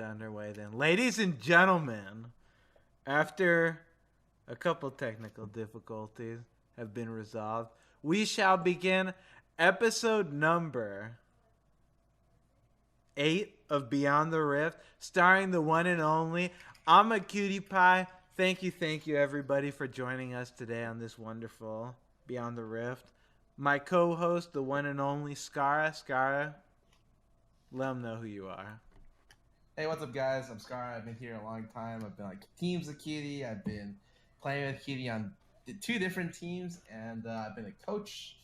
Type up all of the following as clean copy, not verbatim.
underway then. Ladies and gentlemen, after a couple technical difficulties have been resolved, we shall begin episode number 8 of Beyond the Rift, starring the one and only MSF. Thank you, everybody, for joining us today on this wonderful Beyond the Rift. My co-host, the one and only Scarra. Scarra, let them know who you are. Hey, what's up, guys? I'm Scarra. I've been here a long time. I've been teams with Kitty. I've been playing with Kitty on 2 different teams, and I've been a coach,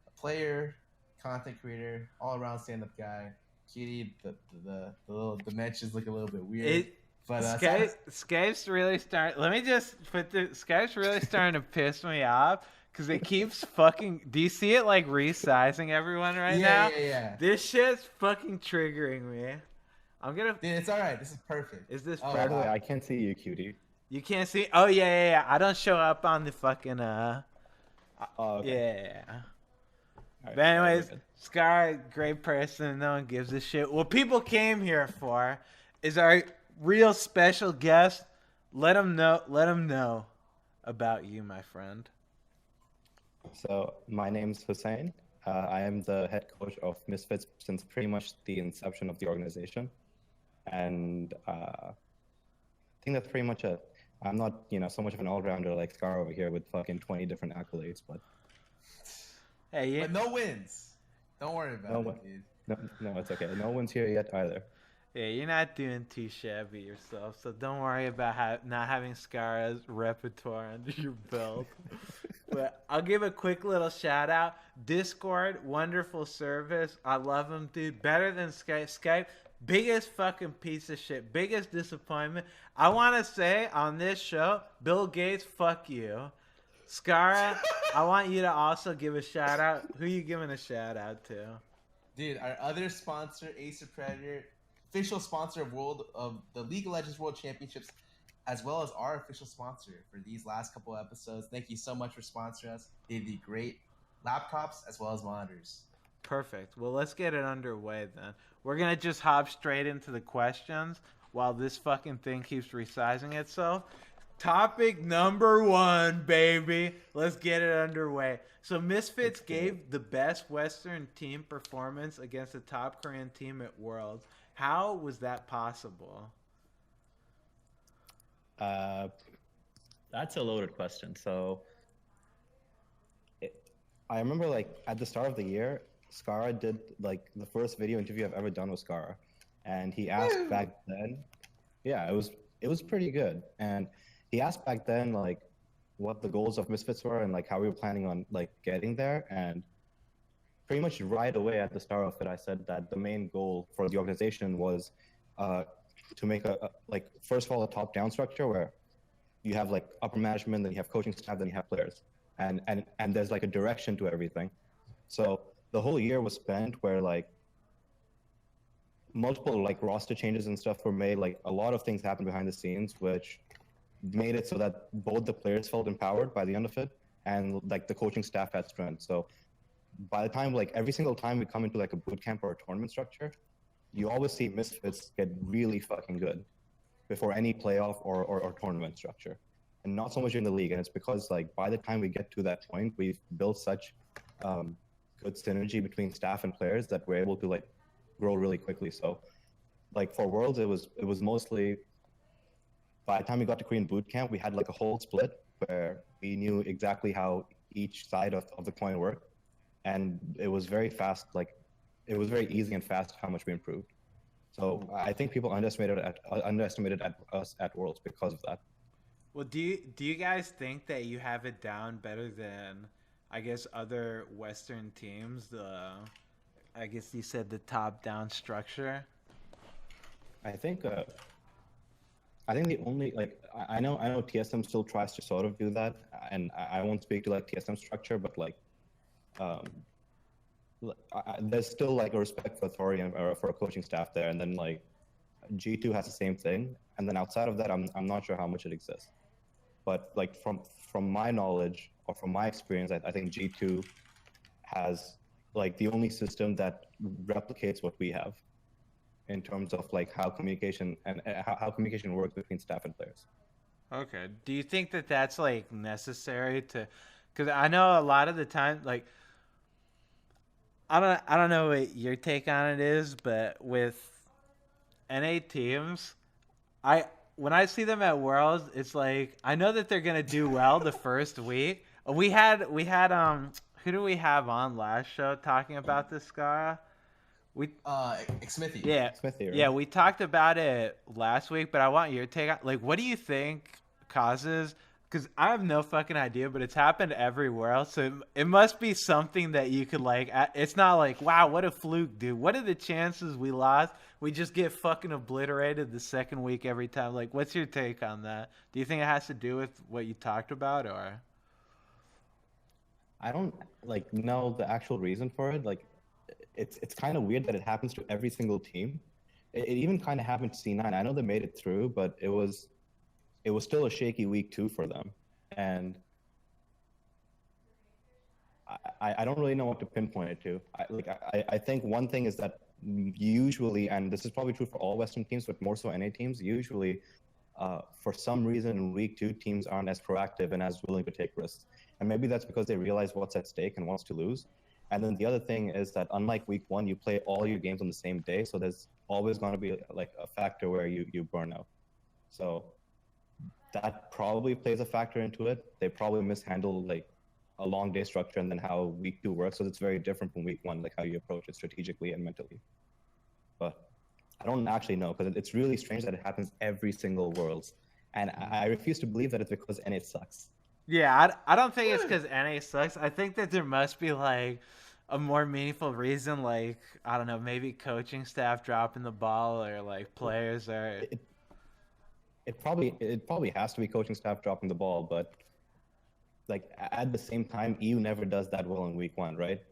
a player, content creator, all-around stand-up guy. Kitty, the little dimensions look a little bit weird. Skype's really starting. Let me just put the Skype's really starting to piss me off because it keeps fucking. Do you see it resizing everyone right now? Yeah. This shit's fucking triggering me. I'm gonna. Dude, it's all right. This is perfect. Is this? By the way, I can't see you, cutie. You can't see. Oh yeah. I don't show up on the fucking. Okay. Yeah. Right, but anyways, Scar, great person. No one gives a shit. What people came here for is our real special guest. Let them know about you, my friend. So my name's Hussain. I am the head coach of Misfits since pretty much the inception of the organization, and I think that's pretty much it. I'm not, so much of an all-rounder like Scar over here with fucking 20 different accolades, but hey, but no wins. Don't worry about it, dude. No, it's okay. No one's here yet either. Yeah, you're not doing too shabby yourself, so don't worry about not having Scarra's repertoire under your belt. But I'll give a quick little shout out. Discord, wonderful service. I love them, dude. Better than Skype. Skype, biggest fucking piece of shit. Biggest disappointment. I want to say on this show, Bill Gates, fuck you. Scarra, I want you to also give a shout out. Who you giving a shout out to? Dude, our other sponsor, Ace of Predator, official sponsor of the League of Legends World Championships, as well as our official sponsor for these last couple episodes. Thank you so much for sponsoring us. They do great laptops as well as monitors. Perfect. Well, let's get it underway then. We're going to just hop straight into the questions while this fucking thing keeps resizing itself. Topic number 1, baby. Let's get it underway. So Misfits gave the best Western team performance against the top Korean team at Worlds. How was that possible? That's a loaded question. So I remember at the start of the year, Scarra did the first video interview I've ever done with Scarra, and he asked back then, yeah, it was pretty good, and he asked back then what the goals of Misfits were and how we were planning on getting there, and pretty much right away at the start of it, I said that the main goal for the organization was to make first of all, a top-down structure where you have upper management, then you have coaching staff, then you have players, and there's a direction to everything. So the whole year was spent where multiple roster changes and stuff were made. A lot of things happened behind the scenes, which made it so that both the players felt empowered by the end of it, and the coaching staff had strength. So by the time every single time we come into a boot camp or a tournament structure, you always see Misfits get really fucking good before any playoff or tournament structure, and not so much in the league. And it's because by the time we get to that point, we've built such good synergy between staff and players that we're able to grow really quickly. So for Worlds, it was mostly, by the time we got to Korean boot camp, we had a whole split where we knew exactly how each side of the coin worked, and it was very fast. It was very easy and fast how much we improved. So I think people underestimated us at Worlds because of that. Well, do you guys think that you have it down better than, I guess, other Western teams? I guess you said the top-down structure. I think the only I know TSM still tries to sort of do that, and I won't speak to TSM structure, but there's still a respect for authority and for a coaching staff there, and then G2 has the same thing, and then outside of that, I'm not sure how much it exists. But from my knowledge or from my experience, I think G2 has the only system that replicates what we have in terms of like how communication and how communication works between staff and players. Okay. Do you think that that's like necessary to? Because I know a lot of the time, like I don't know what your take on it is, but with NA teams, I when I see them at Worlds, it's like I know that they're gonna do well the first week. We had who do we have on last show talking about this, Scarra? We Smithy. yeah Smithy, right? yeah we talked about it last week, but I want your take on like what do you think causes? Because I have no fucking idea, but it's happened everywhere else. So it must be something that you could like. It's not like wow, what a fluke, dude. What are the chances we lost? We just get fucking obliterated the second week every time. Like, what's your take on that? Do you think it has to do with what you talked about, or? I don't like know the actual reason for it. Like, it's kind of weird that it happens to every single team. It even kind of happened to C9. I know they made it through, but it was still a shaky week 2 for them, and I don't really know what to pinpoint it to. I think one thing is that usually, and this is probably true for all Western teams, but more so NA teams, usually for some reason in week 2, teams aren't as proactive and as willing to take risks. And maybe that's because they realize what's at stake and wants to lose. And then the other thing is that unlike week 1, you play all your games on the same day. So there's always going to be like a factor where you burn out. So that probably plays a factor into it. They probably mishandle like a long day structure and then how week 2 works. So it's very different from week 1, like how you approach it strategically and mentally. But I don't actually know because it's really strange that it happens every single Worlds. And I refuse to believe that it's because NA sucks. Yeah, I don't think it's because NA sucks. I think that there must be like a more meaningful reason, like I don't know, maybe coaching staff dropping the ball or like players are. It probably has to be coaching staff dropping the ball, but like at the same time, EU never does that well in week 1, right?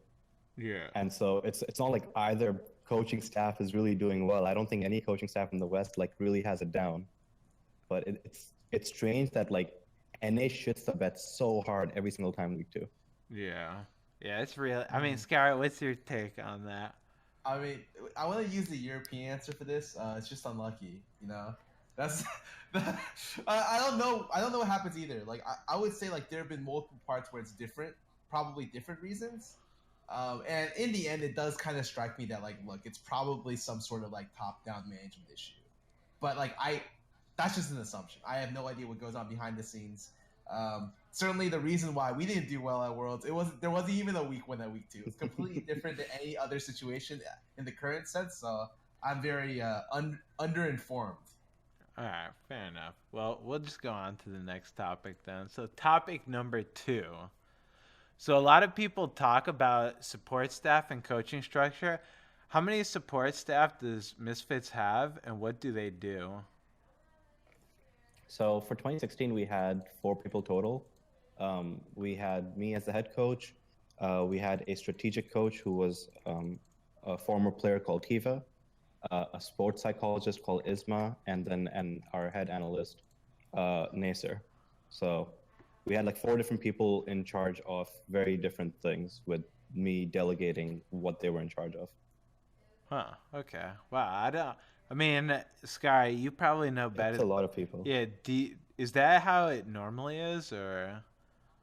Yeah. And so it's not like either coaching staff is really doing well. I don't think any coaching staff in the West like really has it down. But it's strange that like NA shits the bed so hard every single time week 2. Yeah. Yeah, it's real. I mean, Scarra, what's your take on that? I mean, I want to use the European answer for this. It's just unlucky, you know. That's I don't know. I don't know what happens either. Like I would say like there have been multiple parts where it's different, probably different reasons. And in the end, it does kind of strike me that like, look, it's probably some sort of like top-down management issue. But like that's just an assumption. I have no idea what goes on behind the scenes. Certainly, the reason why we didn't do well at Worlds, there wasn't even a week 1 at week 2. It's completely different than any other situation in the current sense. So I'm very underinformed. All right, fair enough. Well, we'll just go on to the next topic then. So, topic number 2. So, a lot of people talk about support staff and coaching structure. How many support staff does Misfits have, and what do they do? So for 2016, we had 4 people total. We had me as the head coach. We had a strategic coach who was a former player called Kiva, a sports psychologist called Isma, and our head analyst, Nasser. So we had like 4 different people in charge of very different things, with me delegating what they were in charge of. Huh. Okay. Wow. I mean, Sky, you probably know better. It's a lot of people. Yeah. Is that how it normally is, or?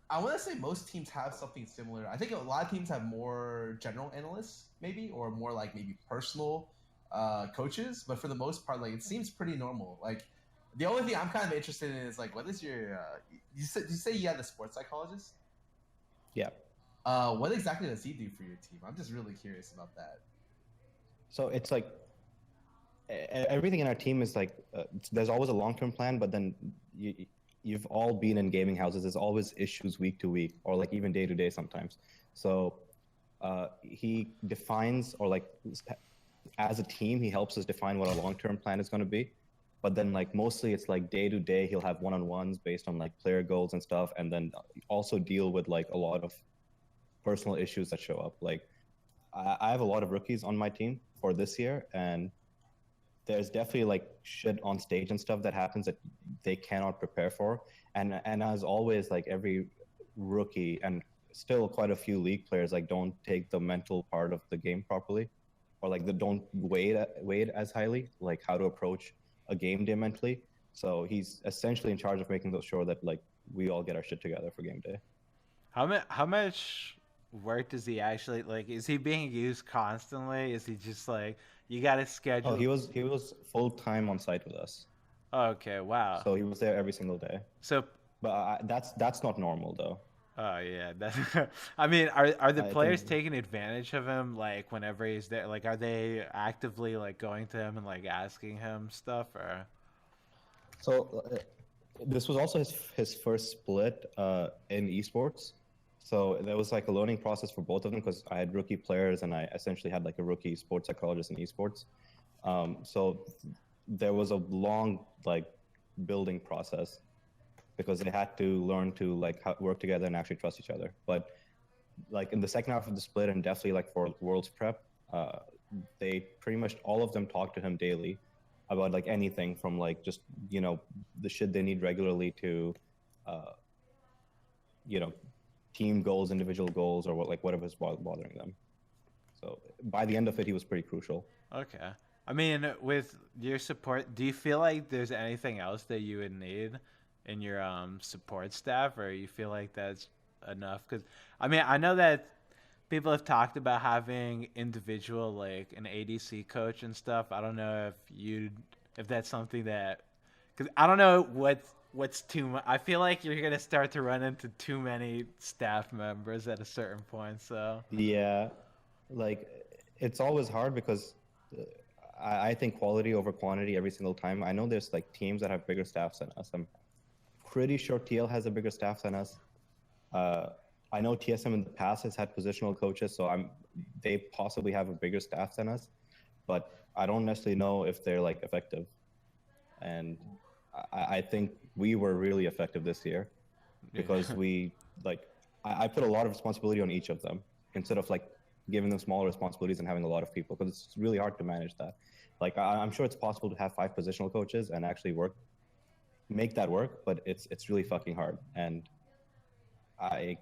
I want to say most teams have something similar. I think a lot of teams have more general analysts, maybe, or more like maybe personal coaches. But for the most part, like it seems pretty normal. Like the only thing I'm kind of interested in is like, what is your? You say you had a sports psychologist? Yeah. What exactly does he do for your team? I'm just really curious about that. So it's like everything in our team is like there's always a long-term plan, but then you've all been in gaming houses. There's always issues week to week, or like even day to day sometimes. So he defines, or like as a team, he helps us define what our long-term plan is going to be. But then like mostly it's like day to day, he'll have one-on-ones based on like player goals and stuff, and then also deal with like a lot of personal issues that show up. Like I have a lot of rookies on my team for this year, and there's definitely like shit on stage and stuff that happens that they cannot prepare for. And as always, like every rookie and still quite a few league players like don't take the mental part of the game properly. or like they don't weigh it as highly, like how to approach a game day mentally. So he's essentially in charge of making sure that like we all get our shit together for game day. How much work does he actually like? Is he being used constantly? Is he just like you got to Oh, schedule? he was full time on site with us, Okay, wow. so he was there every single day. So, But that's not normal though. oh yeah, that's. I mean, are the I players think taking advantage of him? Like whenever he's there, like are they actively like going to him and like asking him stuff or? so. This was also his first split in esports, so there was like a learning process for both of them because I had rookie players and I essentially had like a rookie sports psychologist in esports. So there was a long like building process because they had to learn to like work together and actually trust each other. But like in the second half of the split and definitely like for Worlds prep, they pretty much all of them talked to him daily about like anything from like just the shit they need regularly to uh, you know team goals, individual goals, or whatever's bothering them. So by the end of it, he was pretty crucial. Okay. I mean, with your support, do you feel like there's anything else that you would need in your support staff, or you feel like that's enough? Because I mean, I know that people have talked about having individual like an ADC coach and stuff. I don't know if that's something that because I don't know what's too much. I feel like you're gonna start to run into too many staff members at a certain point. So Yeah, like it's always hard because I think quality over quantity every single time. I know there's like teams that have bigger staffs than us. I'm pretty sure TL has a bigger staff than us. Uh, I know TSM in the past has had positional coaches, so they possibly have a bigger staff than us, but I don't necessarily know if they're like effective. And I think we were really effective this year because we like I put a lot of responsibility on each of them instead of like giving them smaller responsibilities and having a lot of people because it's really hard to manage that. Like I'm sure it's possible to have 5 positional coaches and actually make that work, but it's really fucking hard. And I,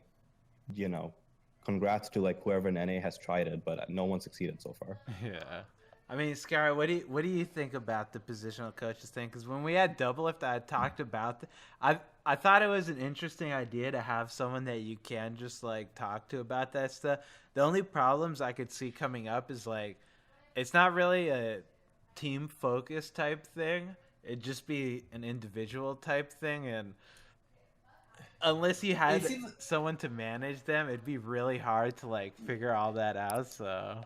congrats to like whoever in NA has tried it, but no one succeeded so far. yeah. I mean, Scarra, what do you think about the positional coaches thing? Because when we had Double Lift, I talked about I thought it was an interesting idea to have someone that you can just like talk to about that stuff. The only problems I could see coming up is like it's not really a team focus type thing. It'd just be an individual type thing, and unless you had It seems someone to manage them, it'd be really hard to like figure all that out. So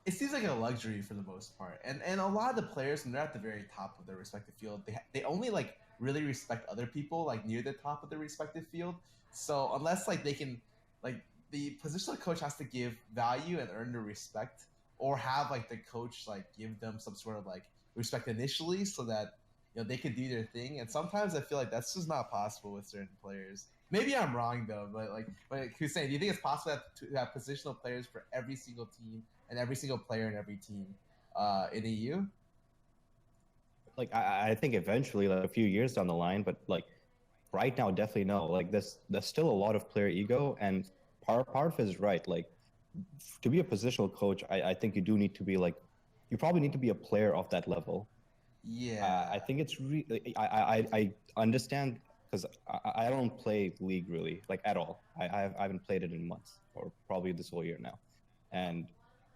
it seems like a luxury for the most part, and a lot of the players when they're at the very top of their respective field, they only like really respect other people like near the top of their respective field. So unless like they can like the positional coach has to give value and earn the respect, or have like the coach like give them some sort of like respect initially, so that they can do their thing. And sometimes I feel like that's just not possible with certain players. Maybe I'm wrong though, but Hussein, do you think it's possible to have positional players for every single team and every single player in every team in EU? Like I think eventually, like a few years down the line, but like right now, definitely no. Like there's still a lot of player ego, and part of it is right. Like to be a positional coach, I think you do need to be like you probably need to be a player of that level. Yeah. I think it's really I understand because I don't play League really like at all. I haven't played it in months or probably this whole year now, and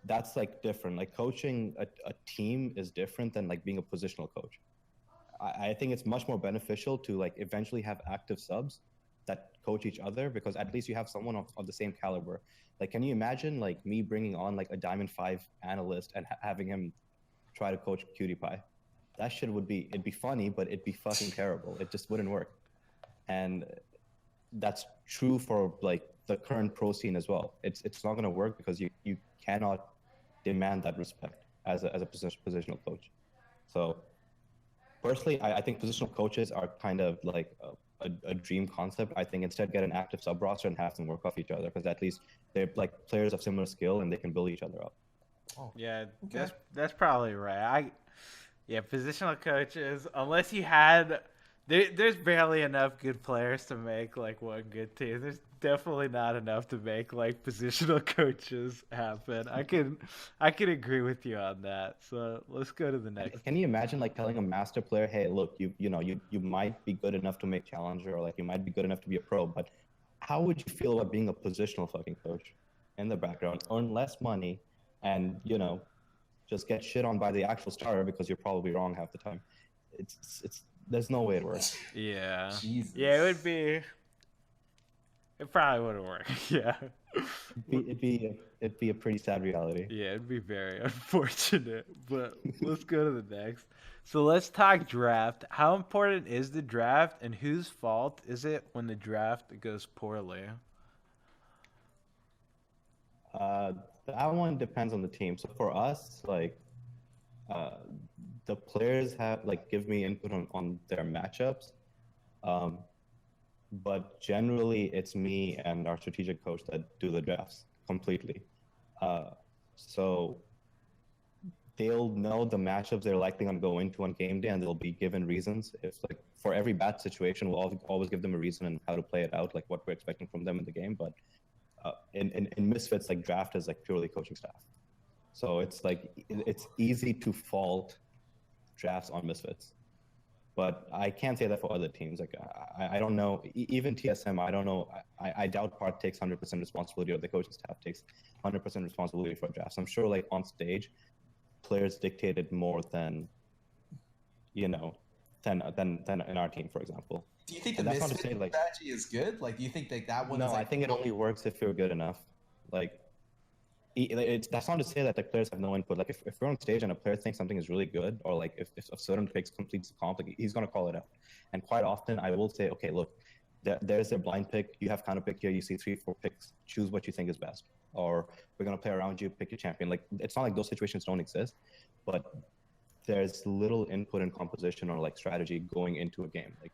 that's like different. Like coaching a team is different than like being a positional coach. I think it's much more beneficial to like eventually have active subs that coach each other because at least you have someone of the same caliber. Like, can you imagine like me bringing on like a Diamond 5 analyst and having him try to coach Cutie Pie? That shit it'd be funny, but it'd be fucking terrible. It just wouldn't work. And that's true for like the current pro scene as well. It's not going to work because you cannot demand that respect as a positional coach. So personally, I think positional coaches are kind of like a dream concept. I think instead get an active sub roster and have them work off each other because at least they're like players of similar skill and they can build each other up. Oh, yeah, okay. that's probably right. Yeah, positional coaches, unless you had There's barely enough good players to make like one good team. There's definitely not enough to make like positional coaches happen. I can agree with you on that. So let's go to the next. Can you imagine like telling a master player, hey, look, you might be good enough to make challenger, or like you might be good enough to be a pro, but how would you feel about being a positional fucking coach in the background, earn less money, and just get shit on by the actual starter because you're probably wrong half the time? It's there's no way it works. Yeah. Jesus. Yeah, it would be. It probably wouldn't work. Yeah. It'd be a pretty sad reality. Yeah, it'd be very unfortunate. But let's go to the next. So let's talk draft. How important is the draft, and whose fault is it when the draft goes poorly? That one depends on the team. So for us, like, the players have like give me input on their matchups, but generally it's me and our strategic coach that do the drafts completely. So they'll know the matchups they're likely going to go into on game day, and they'll be given reasons. If like for every bad situation, we'll always give them a reason and how to play it out, like what we're expecting from them in the game. But in Misfits, like draft is like purely coaching staff. So it's like it's easy to fault drafts on Misfits, but I can't say that for other teams. Like I don't know, even TSM, I don't know. I doubt Park takes 100% responsibility, or the coaching staff takes 100% responsibility for drafts. I'm sure like on stage, players dictated more than than in our team, for example. Do you think the Misfit strategy is good? Like, do you think that one? No, I think it only works if you're good enough. Like, that's not to say that the players have no input. Like, if we're on stage and a player thinks something is really good, or like if a certain pick completes the comp, like, he's going to call it out. And quite often, I will say, okay, look, there's a blind pick. You have counter pick here. You see 3-4 picks. Choose what you think is best. Or we're going to play around you, pick your champion. Like, it's not like those situations don't exist, but there's little input in composition or like strategy going into a game. Like,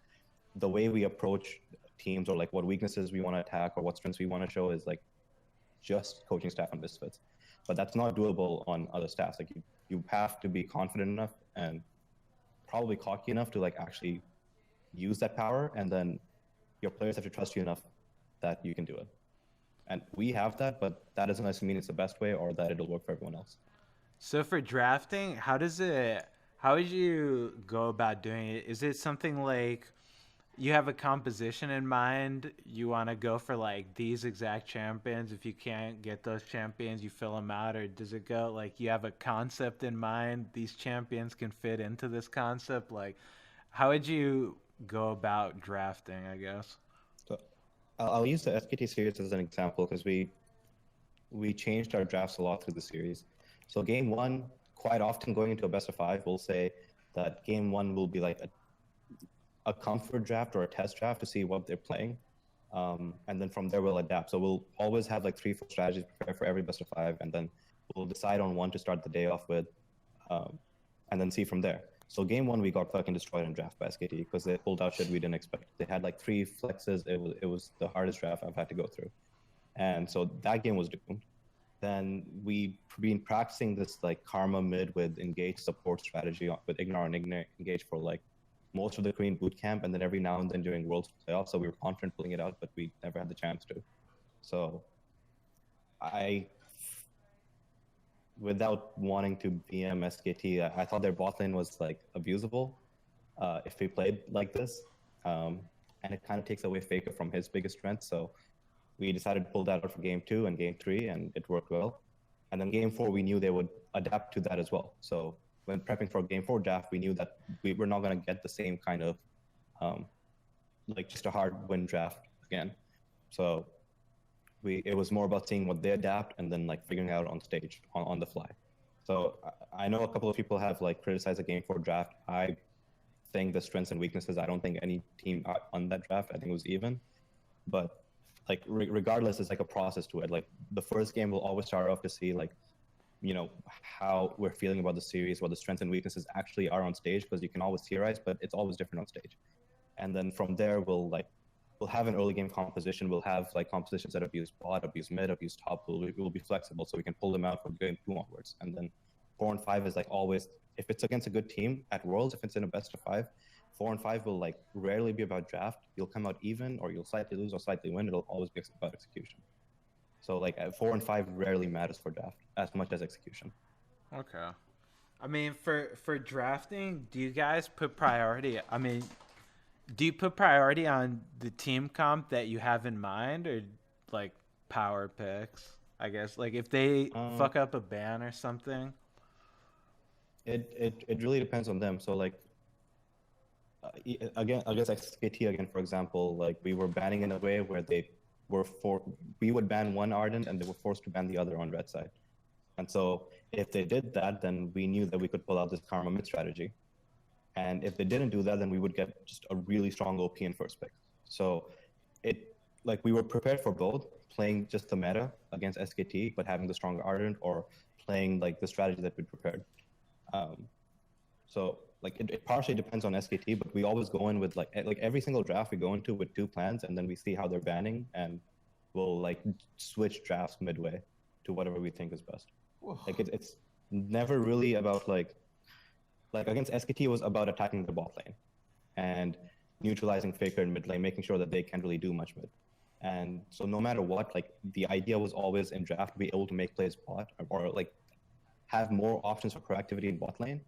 the way we approach teams, or like what weaknesses we want to attack or what strengths we want to show, is like just coaching staff on Misfits. But that's not doable on other staffs. Like you have to be confident enough and probably cocky enough to like actually use that power, and then your players have to trust you enough that you can do it. And we have that, but that doesn't necessarily mean it's the best way or that it'll work for everyone else. So for drafting, how would you go about doing it? Is it something like you have a composition in mind, you want to go for like these exact champions? If you can't get those champions, you fill them out? Or does it go like you have a concept in mind, these champions can fit into this concept? Like, how would you go about drafting, I guess? So I'll use the SKT series as an example, because we changed our drafts a lot through the series. So game one, quite often going into a best of 5, we'll say that game one will be like a comfort draft or a test draft to see what they're playing. And then from there, we'll adapt. So we'll always have like 3-4 strategies prepared for every best of 5. And then we'll decide on one to start the day off with, and then see from there. So game one, we got fucking destroyed in draft by SKT because they pulled out shit we didn't expect. They had like 3 flexes. It was the hardest draft I've had to go through. And so that game was doomed. Then we've been practicing this like Karma mid with engage support strategy with Ignore and engage for like most of the Korean boot camp, and then every now and then during Worlds playoffs. So we were confident pulling it out, but we never had the chance to. So without wanting to BM SKT, I thought their bot lane was like abusable if we played like this. And it kind of takes away Faker from his biggest strength. So we decided to pull that out for game 2 and game 3, and it worked well. And then game 4, we knew they would adapt to that as well. So when prepping for game 4 draft, we knew that we were not going to get the same kind of like just a hard win draft again. So it was more about seeing what they adapt and then like figuring out on stage on the fly. So I know a couple of people have like criticized the game 4 draft. I think the strengths and weaknesses, I don't think any team on that draft, I think it was even. But like regardless, it's like a process to it. Like the first game will always start off to see like, how we're feeling about the series, what the strengths and weaknesses actually are on stage, because you can always theorize, but it's always different on stage. And then from there, we'll have an early game composition. We'll have like compositions that abuse bot, abuse mid, abuse top. We'll be flexible, so we can pull them out from game 2 onwards. And then 4 and 5 is like always, if it's against a good team at Worlds, if it's in a best of 5, 4 and 5 will like rarely be about draft. You'll come out even, or you'll slightly lose or slightly win. It'll always be about execution. So like 4 and 5 rarely matters for draft as much as execution. Okay. I mean, for drafting, do you guys put priority? I mean, do you put priority on the team comp that you have in mind, or like power picks? I guess like if they fuck up a ban or something. It really depends on them. So like again, I guess SKT again, for example, like we were banning in a way where we would ban one Ardent and they were forced to ban the other on red side. And so if they did that, then we knew that we could pull out this Karma mid strategy. And if they didn't do that, then we would get just a really strong OP in first pick. So we were prepared for both, playing just the meta against SKT, but having the stronger Ardent, or playing like the strategy that we prepared. So like it partially depends on SKT, but we always go in with like every single draft we go into with 2 plans, and then we see how they're banning, and we'll like switch drafts midway to whatever we think is best. Whoa. Like it's never really about like against SKT, it was about attacking the bot lane and neutralizing Faker in mid lane, making sure that they can't really do much mid. And so no matter what, like the idea was always in draft to be able to make plays bot, or like have more options for proactivity in bot lane.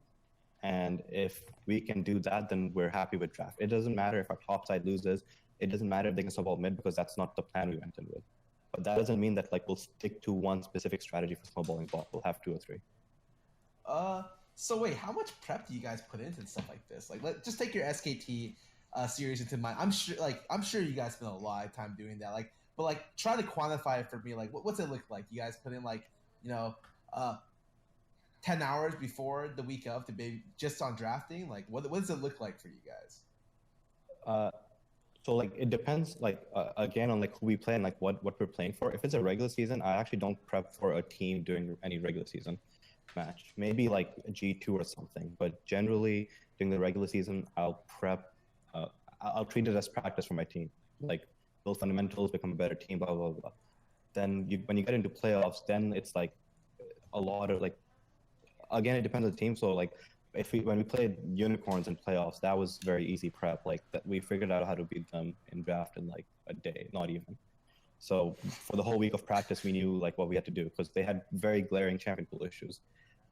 And if we can do that, then we're happy with draft. It doesn't matter if our top side loses. It doesn't matter if they can snowball mid, because that's not the plan we went in with. But that doesn't mean that like we'll stick to one specific strategy for snowballing bot. We'll have 2 or 3. So wait, how much prep do you guys put into stuff like this? Like, just take your SKT series into mind. I'm sure you guys spend a lot of time doing that. Like, but like, try to quantify it for me. Like, what's it look like? You guys put in like, 10 hours before the week of to be just on drafting. Like, what does it look like for you guys? So like it depends again on like who we play and like what we're playing for. If it's a regular season, I actually don't prep for a team during any regular season match. Maybe like a G2 or something, but generally during the regular season, I'll prep. I'll treat it as practice for my team. Like build fundamentals, become a better team, blah blah blah. Then when you get into playoffs, then it's like a lot of like. Again, it depends on the team. So like when we played Unicorns in playoffs, that was very easy prep. Like that we figured out how to beat them in draft in like a day, not even. So for the whole week of practice, we knew like what we had to do, because they had very glaring champion pool issues.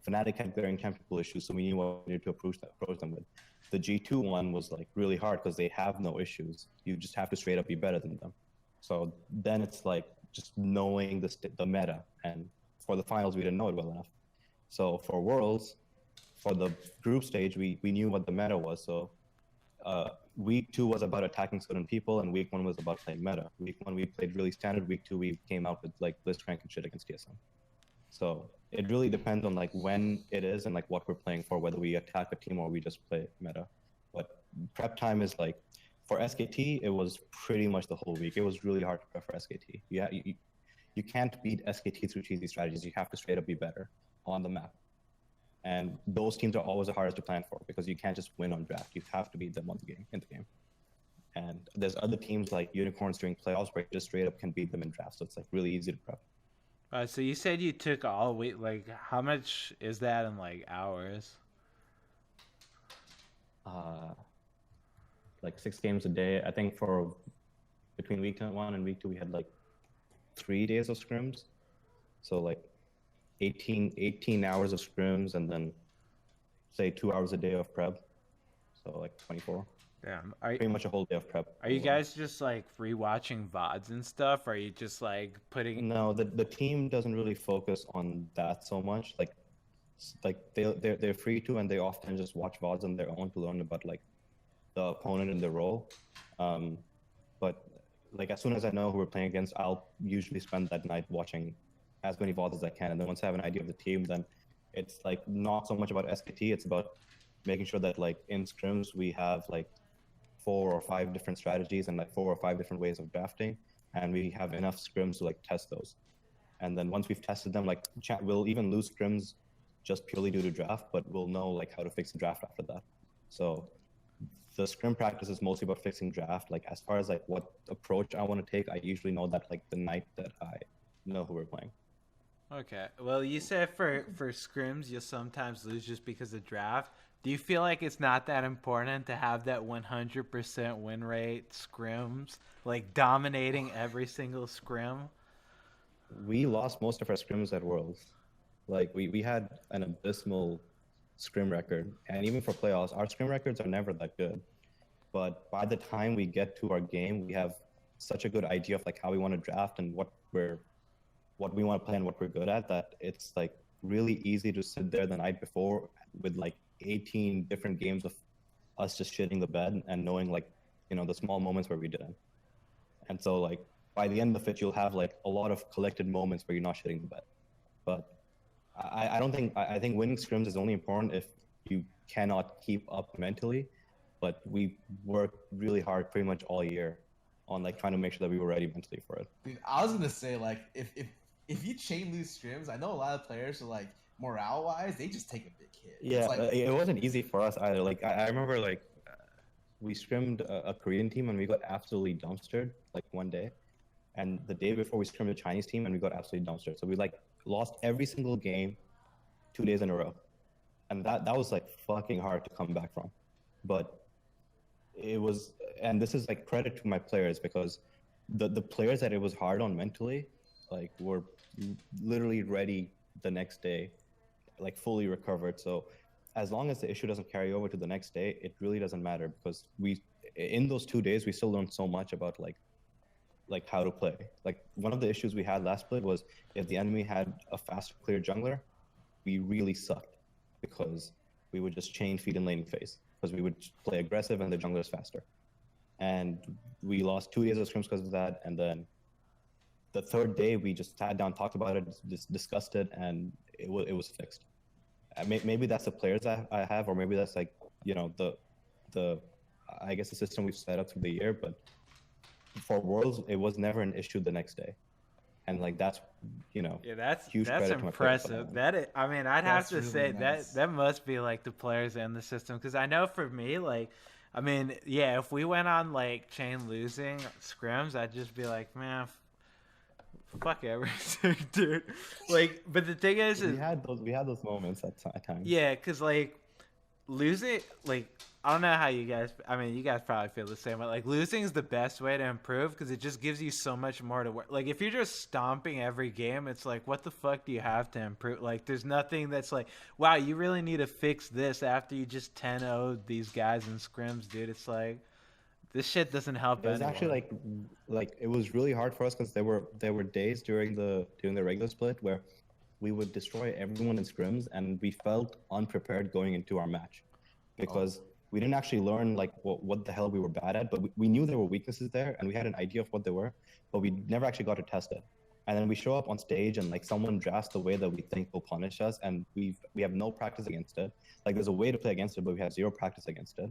Fnatic had glaring champion pool issues, so we knew what we needed to approach them with. The G2 one was like really hard because they have no issues. You just have to straight up be better than them. So then it's like just knowing the meta, and for the finals, we didn't know it well enough. So for Worlds, for the group stage, we knew what the meta was. So week 2 was about attacking certain people, and week 1 was about playing meta. Week 1 we played really standard. Week 2 we came out with like Blitzcrank and shit against TSM. So it really depends on like when it is and like what we're playing for, whether we attack a team or we just play meta. But prep time is like, for SKT, it was pretty much the whole week. It was really hard to prep for SKT. You can't beat SKT through cheesy strategies. You have to straight up be better on the map. And those teams are always the hardest to plan for, because you can't just win on draft. You have to beat them in the game. And there's other teams like Unicorns during playoffs where you just straight up can beat them in draft. So it's like really easy to prep. So you said you took all week. Like, how much is that in like hours? Like 6 games a day. I think for between week 1 and week 2, we had like 3 days of scrims. So like 18 hours of scrims, and then say 2 hours a day of prep. So like 24. Damn. Pretty much a whole day of prep. Are you guys just like rewatching VODs and stuff? Or are you just like putting? No, the team doesn't really focus on that so much. Like they're free to, and they often just watch VODs on their own to learn about like the opponent and their role. But like as soon as I know who we're playing against, I'll usually spend that night watching as many VODs as I can. And then once I have an idea of the team, then it's like not so much about SKT. It's about making sure that like in scrims we have like 4 or 5 different strategies and like 4 or 5 different ways of drafting, and we have enough scrims to like test those. And then once we've tested them, like we'll even lose scrims just purely due to draft, but we'll know like how to fix the draft after that. So the scrim practice is mostly about fixing draft. Like as far as like what approach I want to take, I usually know that like the night that I know who we're playing. Okay. Well, you said for scrims you'll sometimes lose just because of draft. Do you feel like it's not that important to have that 100% win rate scrims, like dominating every single scrim? We lost most of our scrims at Worlds. Like we had an abysmal scrim record, and even for playoffs, our scrim records are never that good. But by the time we get to our game, we have such a good idea of like how we want to draft and what we want to play and what we're good at, that it's like really easy to sit there the night before with like 18 different games of us just shitting the bed and knowing like, you know, the small moments where we didn't. And so like by the end of it, you'll have like a lot of collected moments where you're not shitting the bed. But I don't think I think winning scrims is only important if you cannot keep up mentally. But we worked really hard pretty much all year on like trying to make sure that we were ready mentally for it. Dude, I was gonna say like if you chain lose scrims, I know a lot of players are like morale wise, they just take a big hit. Yeah, Like, it wasn't easy for us either. Like I remember like we scrimmed a Korean team and we got absolutely dumpstered like one day, and the day before we scrimmed a Chinese team and we got absolutely dumpstered. So we like lost every single game 2 days in a row, and that was like fucking hard to come back from. But it was, and this is like credit to my players, because the players that it was hard on mentally, like were literally ready the next day, like fully recovered. So as long as the issue doesn't carry over to the next day, it really doesn't matter, because we in those 2 days we still learned so much about like how to play. Like one of the issues we had last split was if the enemy had a fast clear jungler, we really sucked, because we would just chain feed in laning phase, because we would play aggressive and the jungler is faster. And we lost 2 days of scrims because of that. And then the third day we just sat down, talked about it, discussed it, and it was fixed. Maybe that's the players I have, or maybe that's like, you know, the I guess the system we've set up through the year. But for Worlds, it was never an issue the next day. And like that's, you know, Yeah, that's huge that's credit to my players for impressive. that. That is, I mean, I'd have That's to really say nice. that must be like the players and the system, because I know for me, like, I mean, yeah, if we went on like chain losing scrims, I'd just be like, man, fuck everything, dude. Like, but the thing is We had those moments at times. yeah, because like losing, like, I don't know how you guys, I mean, you guys probably feel the same way. Like, losing is the best way to improve, because it just gives you so much more to work. Like, if you're just stomping every game, it's like, what the fuck do you have to improve? Like, there's nothing that's like, wow, you really need to fix this after you just 10-0'd these guys in scrims, dude. It's like, this shit doesn't help It was anyone. actually like it was really hard for us, because there were days during the regular split where we would destroy everyone in scrims, and we felt unprepared going into our match, because we didn't actually learn like what the hell we were bad at, but we knew there were weaknesses there, and we had an idea of what they were, but we never actually got to test it. And then we show up on stage, and like someone drafts the way that we think will punish us, and we have no practice against it. Like there's a way to play against it, but we have zero practice against it,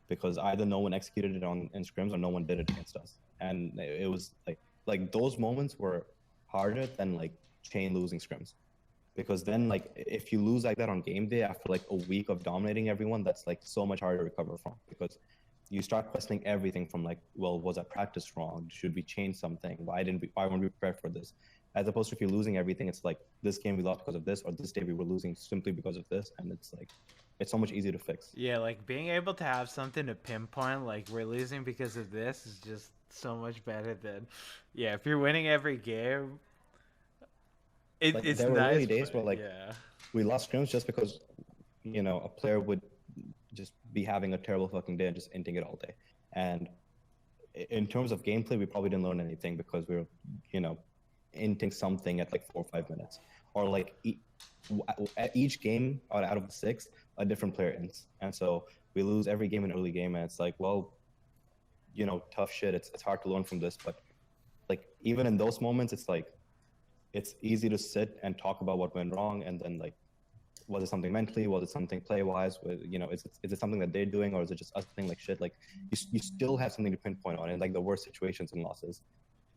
because either no one executed it in scrims or no one did it against us. And it was like those moments were harder than like chain losing scrims, because then like if you lose like that on game day after like a week of dominating everyone, that's like so much harder to recover from, because you start questioning everything from like, well, was I practiced wrong? Should we change something? Why weren't we prepared for this? As opposed to if you're losing everything, it's like this game we lost because of this, or this day we were losing simply because of this, and it's like it's so much easier to fix. Yeah, like being able to have something to pinpoint, like we're losing because of this, is just so much better than, yeah, if you're winning every game. Like It's there were nice, really days but where like yeah. we lost scrims just because, you know, a player would just be having a terrible fucking day and just inting it all day. And in terms of gameplay, we probably didn't learn anything, because we were, you know, inting something at like 4 or 5 minutes, or like at each game out of the 6, a different player ints, and so we lose every game in early game, and it's like, well, you know, tough shit. It's hard to learn from this, but like even in those moments, it's like it's easy to sit and talk about what went wrong, and then like, was it something mentally? Was it something play wise? You know, is it something that they're doing, or is it just us playing like shit? Like you still have something to pinpoint on in like the worst situations and losses.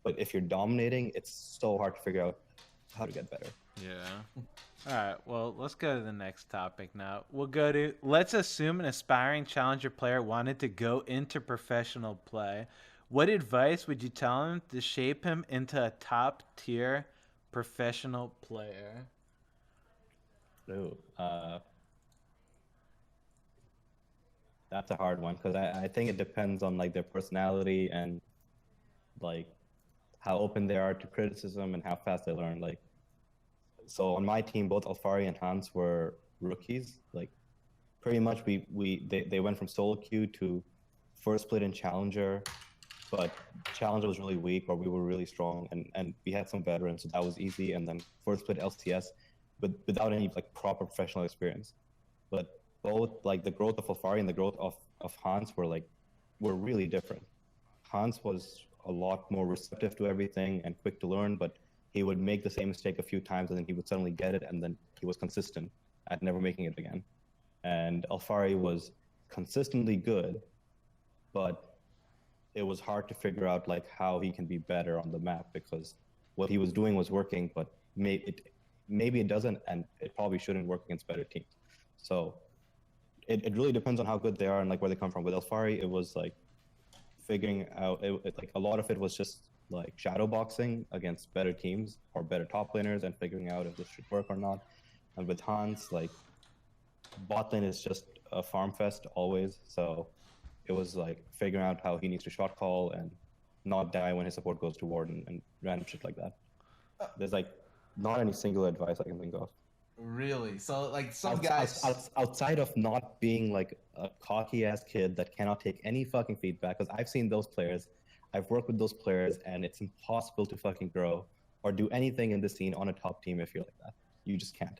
But if you're dominating, it's so hard to figure out how to get better. Yeah. All right. Well, let's go to the next topic now. We'll go to, let's assume an aspiring challenger player wanted to go into professional play. What advice would you tell him to shape him into a top tier professional player? So, That's a hard one because I think it depends on like their personality and like how open they are to criticism and how fast they learn. Like, so on my team, both Alfari and Hans were rookies. Like, pretty much they went from solo queue to first split in Challenger, but Challenger was really weak or we were really strong, and we had some veterans, so that was easy. And then first split LCS, but without any like proper professional experience. But both like the growth of Alfari and the growth of Hans were really different. Hans was a lot more receptive to everything and quick to learn, but he would make the same mistake a few times and then he would suddenly get it, and then he was consistent at never making it again. And Alfari was consistently good, but it was hard to figure out like how he can be better on the map because what he was doing was working, but maybe it doesn't, and it probably shouldn't work against better teams. So it really depends on how good they are and like where they come from. With Alfari, it was like figuring out like a lot of it was just like shadow boxing against better teams or better top laners and figuring out if this should work or not. And with Hans, like bot lane is just a farm fest always, so it was like figuring out how he needs to shot call and not die when his support goes to ward and random shit like that. There's like not any single advice I can think of. Really? So like some guys outside of not being like a cocky ass kid that cannot take any fucking feedback, because I've seen those players, I've worked with those players, and it's impossible to fucking grow or do anything in the scene on a top team if you're like that. You just can't.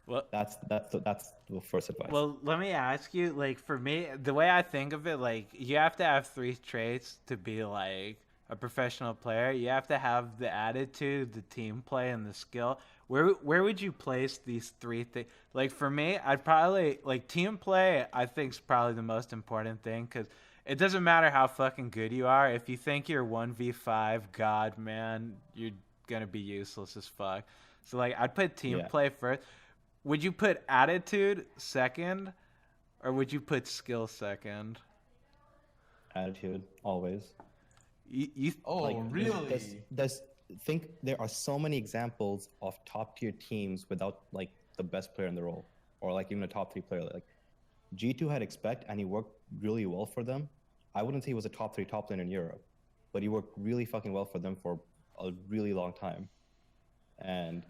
Well, that's the first advice. Well, let me ask you, like, for me, the way I think of it, like, you have to have 3 traits to be like a professional player. You have to have the attitude, the team play, and the skill. Where would you place these 3 things? Like, for me, I'd probably like team play. I think is probably the most important thing because it doesn't matter how fucking good you are. If you think you're 1v5 god, man, you're gonna be useless as fuck. So like, I'd put team play first. Would you put attitude second, or would you put skill second? Attitude, always. Really? Think there are so many examples of top tier teams without like the best player in the role, or like even a top 3 player. Like G2 had Expect, and he worked really well for them. I wouldn't say he was a top 3 top laner in Europe, but he worked really fucking well for them for a really long time. And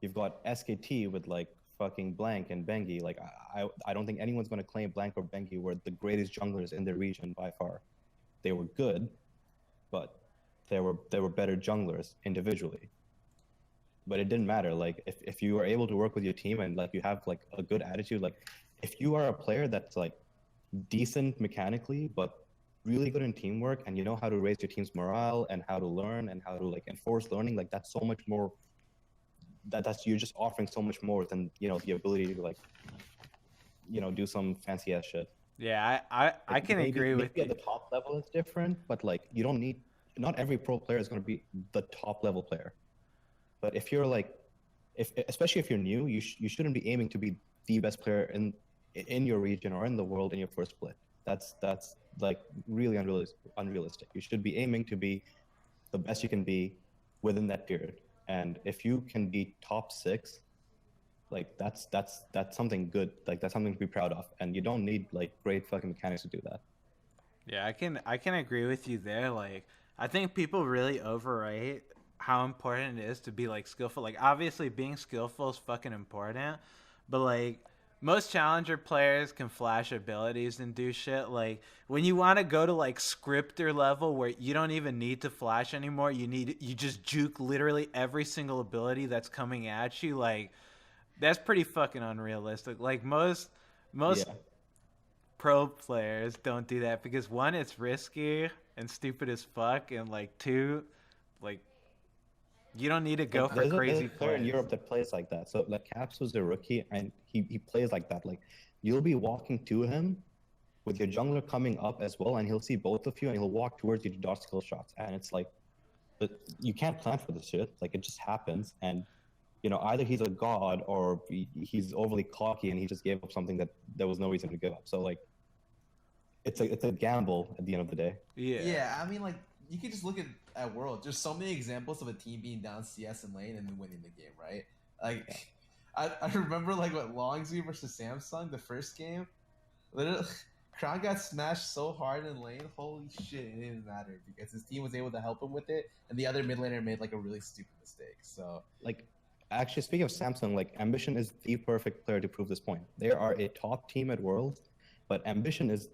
you've got SKT with like fucking Blank and Bengi. Like I don't think anyone's going to claim Blank or Bengi were the greatest junglers in their region by far. They were good, but they were better junglers individually. But it didn't matter. Like if you are able to work with your team and like you have like a good attitude, like if you are a player that's like decent mechanically but really good in teamwork, and you know how to raise your team's morale and how to learn and how to like enforce learning, like that's so much more. That's you're just offering so much more than the ability to like do some fancy ass shit. Yeah, I can agree with you. Maybe at the top level it's different, but like you don't need. Not every pro player is going to be the top level player. But if you're like, especially if you're new, you shouldn't be aiming to be the best player in your region or in the world in your first split. That's like really unrealistic. You should be aiming to be the best you can be within that period. And if you can be top 6, like that's something good. Like that's something to be proud of. And you don't need like great fucking mechanics to do that. Yeah, I can agree with you there. Like I think people really overrate how important it is to be like skillful. Like obviously being skillful is fucking important, but like most challenger players can flash abilities and do shit. Like when you want to go to like scripter level where you don't even need to flash anymore, you just juke literally every single ability that's coming at you. Like that's pretty fucking unrealistic. Like most pro players don't do that because 1, it's risky and stupid as fuck, and like 2, like you don't need to go for crazy there's a player in Europe that plays like that. So like Caps was a rookie and he plays like that. Like you'll be walking to him with your jungler coming up as well, and he'll see both of you and he'll walk towards you to dodge skill shots. And it's like, but you can't plan for this shit. Like it just happens. And either he's a god or he's overly cocky and he just gave up something that there was no reason to give up. So like it's a gamble at the end of the day. Yeah, I mean like you could just look at World. There's so many examples of a team being down CS in lane and then winning the game, right? Like I remember like what Longsy versus Samsung, the first game. Literally, Crown got smashed so hard in lane. Holy shit, it didn't matter because his team was able to help him with it, and the other mid laner made like a really stupid mistake. So Like, actually, speaking of Samsung, like Ambition is the perfect player to prove this point. They are a top team at Worlds, but Ambition is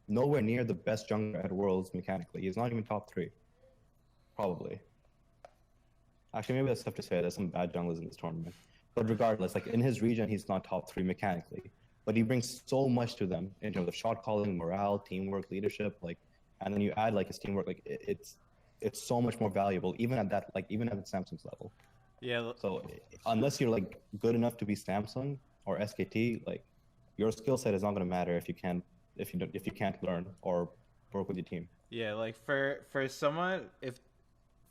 nowhere near the best jungler at Worlds mechanically. He's not even top 3, probably. Actually, maybe that's tough to say. There's some bad junglers in this tournament. But regardless, like in his region, he's not top 3 mechanically. But he brings so much to them in terms of shot calling, morale, teamwork, leadership. Like, and then you add like his teamwork. Like it's so much more valuable, even at that Samsung's level. Yeah. So unless you're like good enough to be Samsung or SKT, like your skill set is not going to matter if you can't learn or work with your team. Yeah, like for someone, if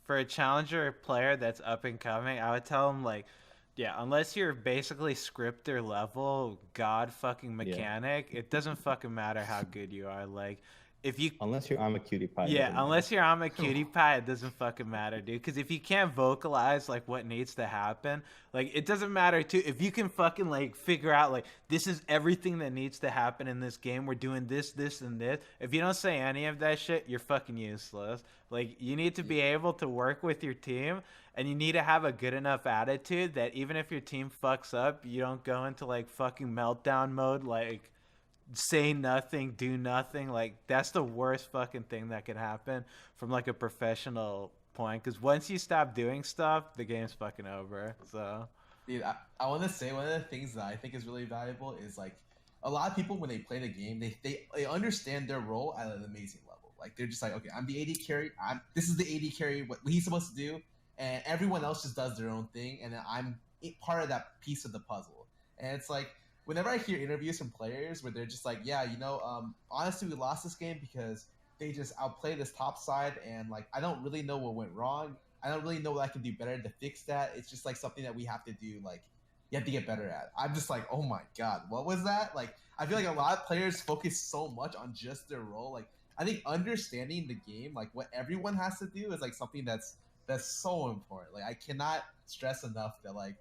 for a challenger player that's up and coming, I would tell him like, yeah, unless you're basically scripter level god fucking mechanic, it doesn't fucking matter how good you are. Like, if you Unless you're I'm a cutie pie. yeah, unless you're I'm a cutie pie, it doesn't fucking matter, dude. Because if you can't vocalize like what needs to happen, like it doesn't matter too. If you can fucking like figure out like this is everything that needs to happen in this game, we're doing this, this, and this. If you don't say any of that shit, you're fucking useless. Like you need to be able to work with your team, and you need to have a good enough attitude that even if your team fucks up, you don't go into like fucking meltdown mode, like say nothing, do nothing. Like that's the worst fucking thing that could happen from like a professional point. Because once you stop doing stuff, the game's fucking over. So, dude, I want to say one of the things that I think is really valuable is like a lot of people when they play the game, they understand their role at an amazing level. Like they're just like, okay, I'm the AD carry. This is the AD carry. What he's supposed to do, and everyone else just does their own thing, and then I'm part of that piece of the puzzle. And it's like whenever I hear interviews from players where they're just like, yeah, honestly, we lost this game because they just outplayed this top side, and like I don't really know what went wrong. I don't really know what I can do better to fix that. It's just like something that we have to do. Like you have to get better at. I'm just like, oh my god, what was that? Like I feel like a lot of players focus so much on just their role. Like I think understanding the game, like what everyone has to do, is like something that's so important. Like I cannot stress enough that like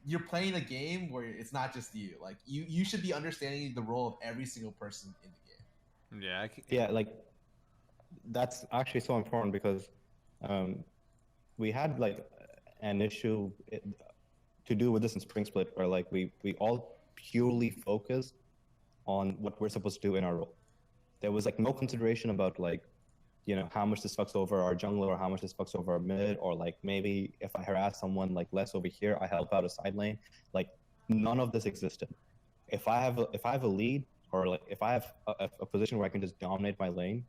you're playing a game where it's not just you. Like you should be understanding the role of every single person in the game. yeah, like that's actually so important because we had like an issue to do with this in Spring Split where like we all purely focused on what we're supposed to do in our role. There was like no consideration about like how much this fucks over our jungler or how much this fucks over our mid, or like maybe if I harass someone like less over here, I help out a side lane. Like none of this existed. If I have a lead, or like if I have a position where I can just dominate my lane,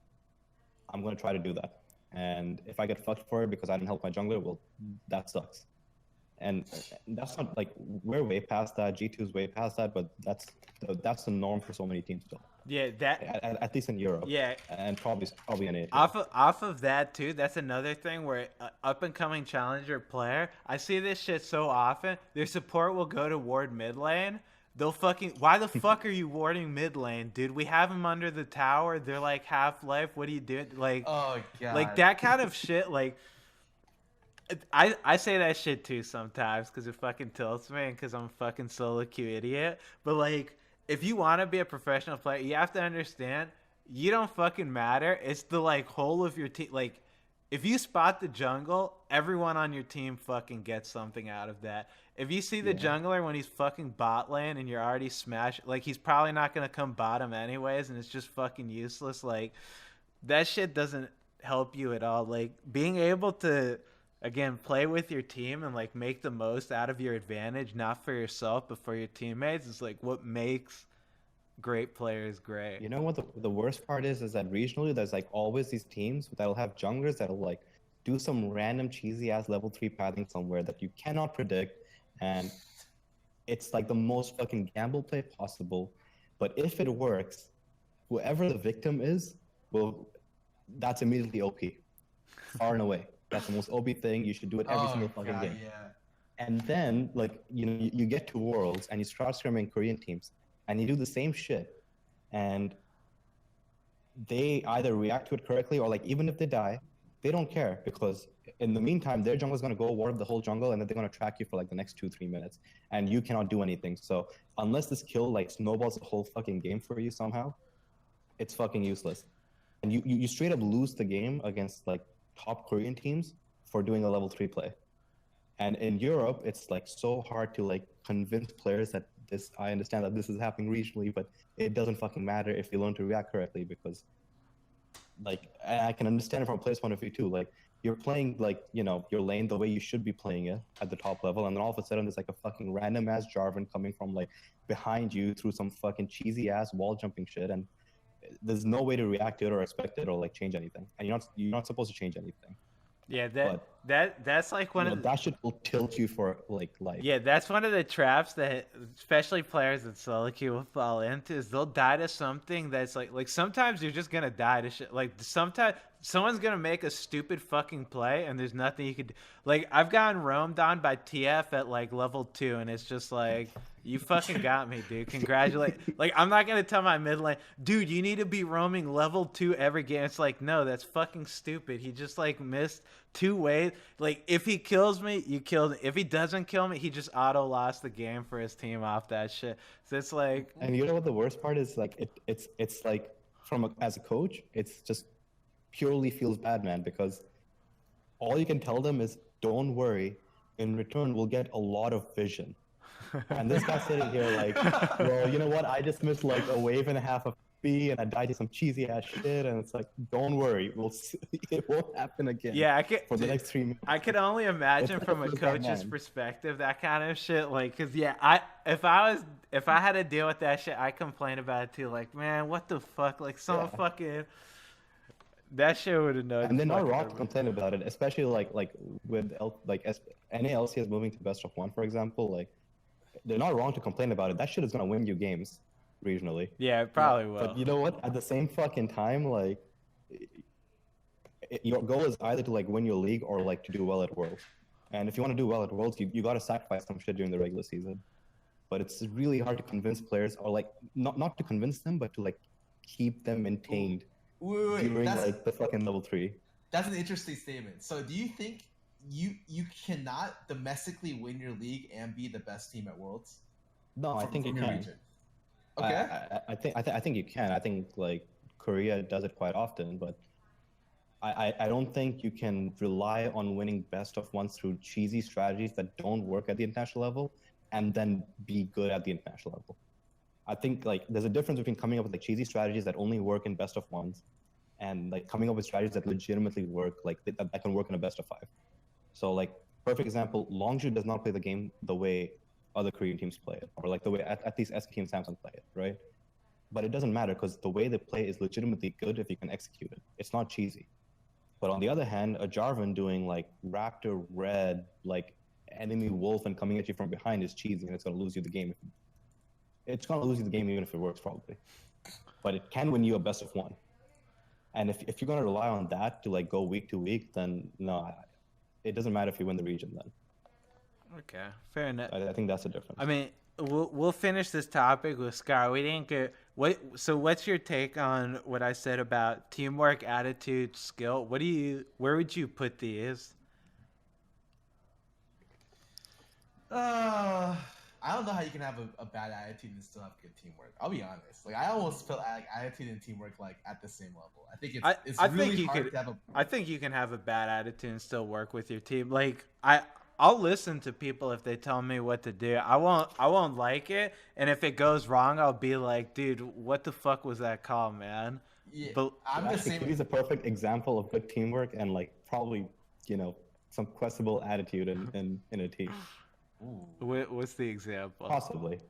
I'm gonna try to do that. And if I get fucked for it because I didn't help my jungler, well, that sucks. And that's not like we're way past that. G2's way past that, but that's the norm for so many teams still. Yeah, at least in Europe. Yeah, and probably in Asia. Off of that too, that's another thing where up and coming challenger player, I see this shit so often. Their support will go to ward mid lane. They'll fucking why the fuck are you warding mid lane, dude? We have them under the tower. They're like half life. What are you doing? Like, oh god, like that kind of shit. Like, I say that shit too sometimes because it fucking tilts me and because I'm a fucking solo queue idiot. But like, if you want to be a professional player, you have to understand you don't fucking matter. It's the like whole of your team. Like, if you spot the jungle, everyone on your team fucking gets something out of that. If you see the jungler when he's fucking bot lane and you're already smashed, like he's probably not gonna come bottom anyways, and it's just fucking useless. Like that shit doesn't help you at all. Like being able to again play with your team and like make the most out of your advantage, not for yourself but for your teammates, is like what makes great players great. You know what the worst part is that regionally there's like always these teams that'll have junglers that'll like do some random cheesy ass level 3 pathing somewhere that you cannot predict, and it's like the most fucking gamble play possible. But if it works, whoever the victim is, well, that's immediately OP, far and away. That's the most OP thing. You should do it every single fucking game. Yeah. And then, like, you get to Worlds and you start scrimming Korean teams, and you do the same shit, and they either react to it correctly, or like even if they die, they don't care because in the meantime, their jungle is going to go warp the whole jungle and then they're going to track you for like the next 2-3 minutes and you cannot do anything. So unless this kill like snowballs the whole fucking game for you somehow, it's fucking useless. And you straight up lose the game against like top Korean teams for doing a level 3 play. And in Europe, it's like so hard to like convince players that this, I understand that this is happening regionally, but it doesn't fucking matter if you learn to react correctly because like I can understand it from a player's point of view too. Like you're playing like, you know, your lane the way you should be playing it at the top level, and then all of a sudden there's like a fucking random ass Jarvan coming from like behind you through some fucking cheesy ass wall jumping shit, and there's no way to react to it or expect it or like change anything. And you're not supposed to change anything. Yeah, But, that's like one of the, that should tilt you for like life. yeah, that's one of the traps that especially players in solo queue will fall into is they'll die to something that's like sometimes you're just gonna die to shit. Like sometimes someone's gonna make a stupid fucking play and there's nothing you could do. Like I've gotten roamed on by TF at like level 2 and it's just like you fucking got me, dude. Congratulate. Like I'm not gonna tell my mid lane, dude, you need to be roaming level 2 every game. It's like, no, that's fucking stupid. He just like missed 2 waves. Like if he kills me, you killed him. If he doesn't kill me, he just auto lost the game for his team off that shit. So it's like, And you know what the worst part is? Like it's like as a coach, it's just purely feels bad, man, because all you can tell them is don't worry, in return we'll get a lot of vision. And this guy's sitting here like, well, you know what, I just missed like a wave and a half of B and I died to some cheesy ass shit, and it's like, don't worry, we'll see. It won't happen again. Yeah, I could, for the next 3 minutes. I could only imagine from a coach's perspective that kind of shit. Like, cause yeah, if I had to deal with that shit, I complain about it too. Like, man, what the fuck? Like, some fucking that shit would have known. And they're not wrong to complain about it, especially like with NA LCS moving to best of 1, for example. Like, they're not wrong to complain about it. That shit is gonna win you games regionally. Yeah, it probably will. But you know what? At the same fucking time, like, your goal is either to like win your league or like to do well at Worlds. And if you want to do well at Worlds, you got to sacrifice some shit during the regular season. But it's really hard to convince players, or like not to convince them, but to like keep them maintained during like the fucking level 3. That's an interesting statement. So do you think you cannot domestically win your league and be the best team at Worlds? No, I think you can. Region? Okay. I think you can. I think like Korea does it quite often, but I don't think you can rely on winning best of 1s through cheesy strategies that don't work at the international level and then be good at the international level. I think like there's a difference between coming up with like cheesy strategies that only work in best of 1s and like coming up with strategies that legitimately work, like that can work in a best of 5. So like perfect example, Longzhu does not play the game the way other Korean teams play it, or like the way at least SKT and Samsung play it, right? But it doesn't matter because the way they play is legitimately good if you can execute it. It's not cheesy. But on the other hand, a Jarvan doing like Raptor Red, like enemy wolf and coming at you from behind is cheesy, and it's going to lose you the game. It's going to lose you the game even if it works, probably. But it can win you a best of 1. And if you're going to rely on that to like go week to week, then no, it doesn't matter if you win the region then. Okay, fair enough. I think that's the difference. I mean, we'll finish this topic with Scar. We didn't get So what's your take on what I said about teamwork, attitude, skill? Where would you put these? I don't know how you can have a bad attitude and still have good teamwork. I'll be honest. Like I almost feel like attitude and teamwork like at the same level. I think it's really hard to have a. I think you can have a bad attitude and still work with your team. Like I'll listen to people if they tell me what to do. I won't like it, and if it goes wrong, I'll be like, dude, what the fuck was that call, man? Yeah, but I'm the same. He's a perfect example of good teamwork and like probably some questionable attitude in a team. What's the example? Possibly.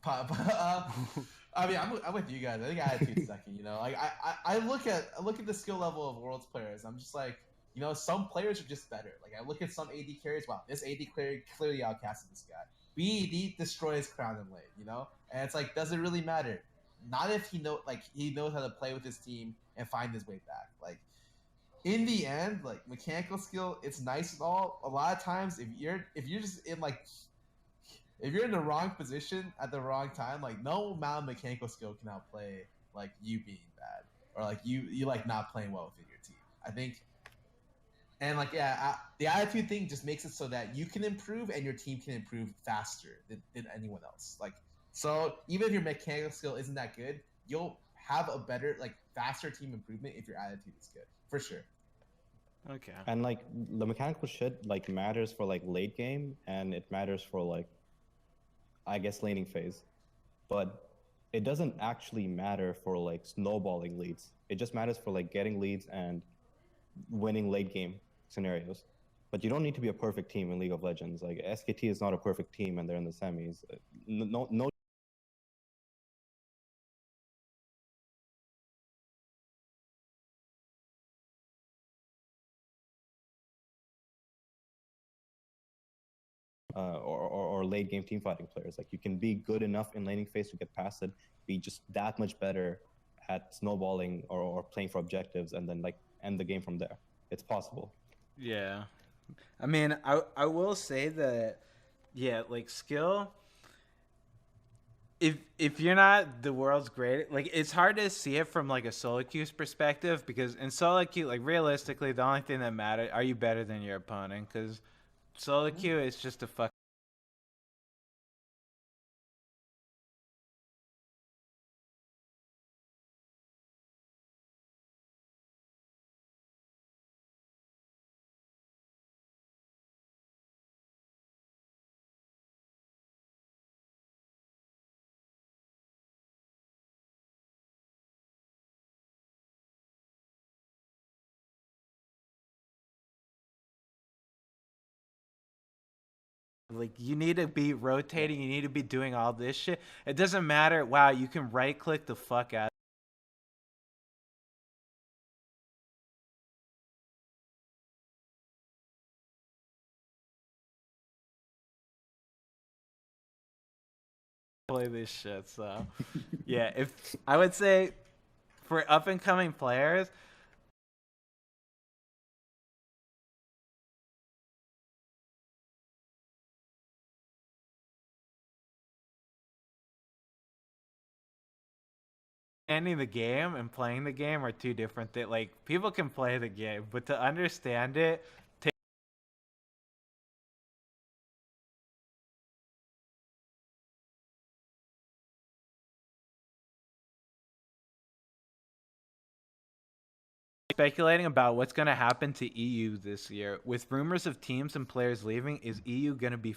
I mean, I'm with you guys. I think attitude's second. Like I look at the skill level of Worlds players. I'm just like, some players are just better. Like I look at some AD carries. Wow, this AD carry clearly outcasted this guy. BED destroys Crown and Lane. And it's like, does it really matter? Not if he knows how to play with his team and find his way back. Like in the end, like mechanical skill, it's nice and all. A lot of times, if you're just in if you're in the wrong position at the wrong time, like no amount of mechanical skill can outplay like you being bad or like you like not playing well within your team. I think And like, yeah, the attitude thing just makes it so that you can improve and your team can improve faster than anyone else. Like, so even if your mechanical skill isn't that good, you'll have a better, like, faster team improvement if your attitude is good, for sure. Okay. And like the mechanical shit like matters for like late game, and it matters for like, I guess, laning phase, but it doesn't actually matter for like snowballing leads. It just matters for like getting leads and winning late game scenarios. But you don't need to be a perfect team in League of Legends. Like SKT is not a perfect team, and they're in the semis. No. Or late game team fighting players. Like you can be good enough in laning phase to get past it, be just that much better at snowballing or playing for objectives, and then like end the game from there. It's possible. Yeah. I mean, I will say that, yeah, like skill. If you're not the world's greatest, like it's hard to see it from like a solo queue's perspective, because in solo queue, like realistically, the only thing that matters, are you better than your opponent? Because solo queue is just a fuck. Like you need to be rotating, you need to be doing all this shit. It doesn't matter. Wow, you can right click the fuck out. Play this shit. So, yeah, if I would say for up and coming players, understanding the game and playing the game are two different things. Like people can play the game, but to understand it, speculating about what's going to happen to EU this year. With rumors of teams and players leaving, is EU going to be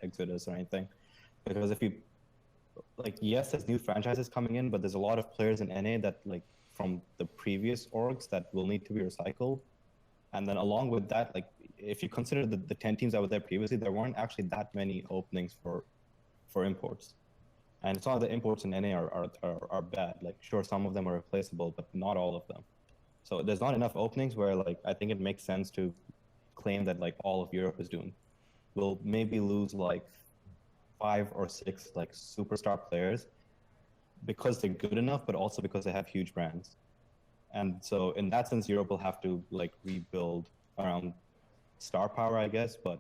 Exodus or anything? Because if you like, yes, there's new franchises coming in, but there's a lot of players in NA that like from the previous orgs that will need to be recycled. And then along with that, like if you consider the 10 teams that were there previously, there weren't actually that many openings for imports. And it's not that imports in NA are bad. Like sure, some of them are replaceable, but not all of them. So there's not enough openings where like I think it makes sense to claim that like all of Europe is doomed. We'll maybe lose like 5 or 6 like superstar players because they're good enough, but also because they have huge brands. And so in that sense, Europe will have to like rebuild around star power, I guess. But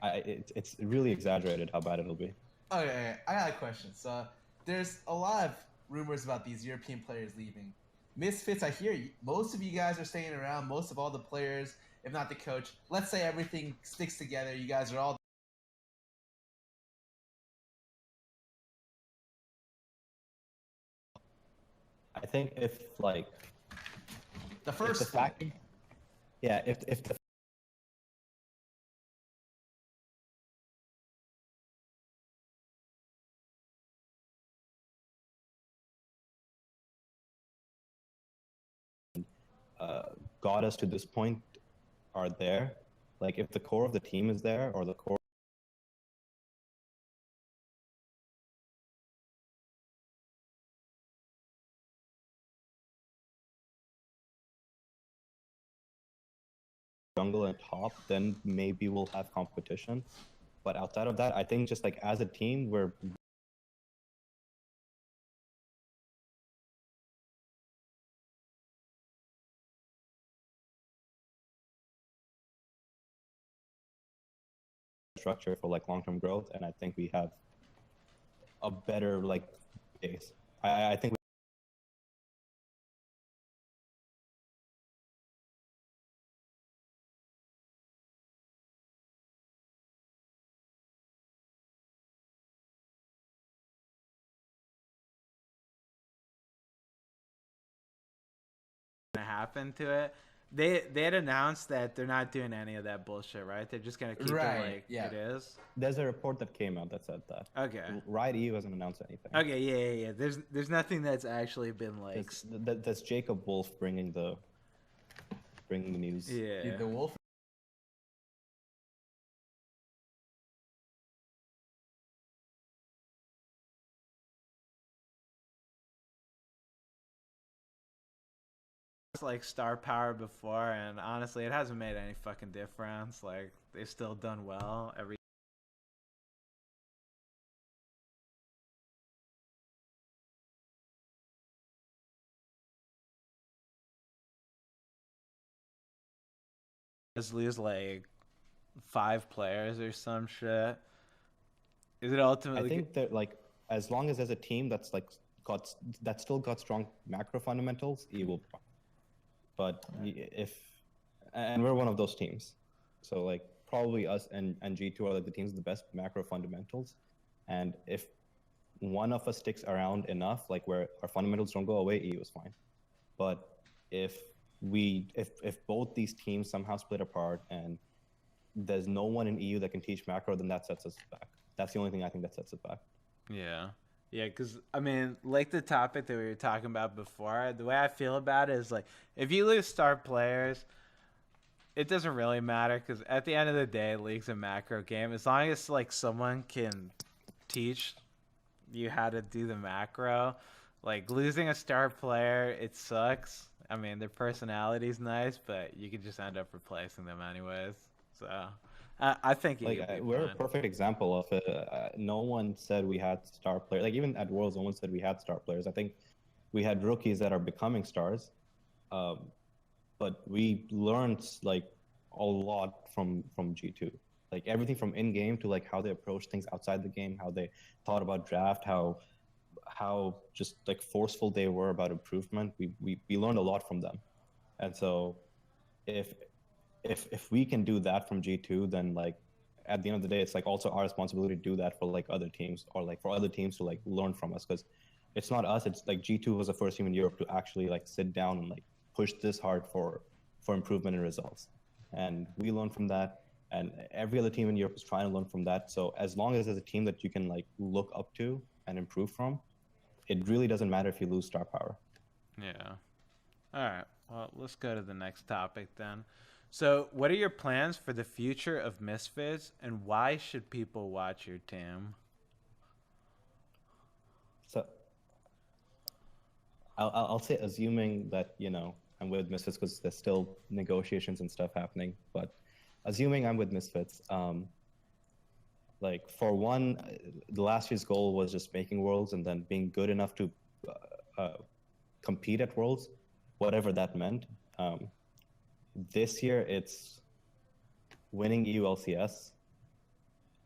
it's really exaggerated how bad it'll be. Okay, I got a question. So there's a lot of rumors about these European players leaving. Misfits, I hear most of you guys are staying around. Most of all the players, if not the coach. Let's say everything sticks together. You guys are all. I think if like The if first the split. fact, yeah, if the got us to this point are there, like if the core of the team is there or the core jungle and top, then maybe we'll have competition. But outside of that, I think just like as a team, we're structure for like long-term growth, and I think we have a better like base. I think Gonna happen to it. They had announced that they're not doing any of that bullshit, right? They're just gonna keep it like it is. there's a report that came out that said that. Okay. Riot EU hasn't announced anything. Okay, yeah. There's nothing that's actually been like. That's Jacob Wolf bringing the news. Yeah. Dude, the Wolf. Like star power before, and honestly, it hasn't made any fucking difference. Like they've still done well every. Just lose like 5 players or some shit. Is it ultimately? I think that like as long as there's a team that's like still got strong macro fundamentals, EU will. But and we're one of those teams, so like probably us and G2 are like the teams with the best macro fundamentals, and if one of us sticks around enough, like where our fundamentals don't go away, EU is fine. But if both these teams somehow split apart and there's no one in EU that can teach macro, then that sets us back. That's the only thing I think that sets us back. Yeah. Yeah, because, I mean, like the topic that we were talking about before, the way I feel about it is, like, if you lose star players, it doesn't really matter, because at the end of the day, League's a macro game. As long as, like, someone can teach you how to do the macro, like, losing a star player, it sucks. I mean, their personality's nice, but you could just end up replacing them anyways. So I think we're a perfect example of it. No one said we had star players. Like even at Worlds, no one said we had star players. I think we had rookies that are becoming stars, but we learned like a lot from G2. Like everything from in game to like how they approach things outside the game, how they thought about draft, how just like forceful they were about improvement. We learned a lot from them, and so if we can do that from G2, then like at the end of the day, it's like also our responsibility to do that for like other teams, or like for other teams to like learn from us, because it's not us. It's like G2 was the first team in Europe to actually like sit down and like push this hard for improvement in results, and we learned from that. And every other team in Europe is trying to learn from that. So as long as there's a team that you can like look up to and improve from, it really doesn't matter if you lose star power. Yeah. All right. Well, let's go to the next topic then. So, what are your plans for the future of Misfits, and why should people watch your team? So, I'll say, assuming that I'm with Misfits, because there's still negotiations and stuff happening. But assuming I'm with Misfits, like for one, the last year's goal was just making Worlds and then being good enough to compete at Worlds, whatever that meant. This year, it's winning EU LCS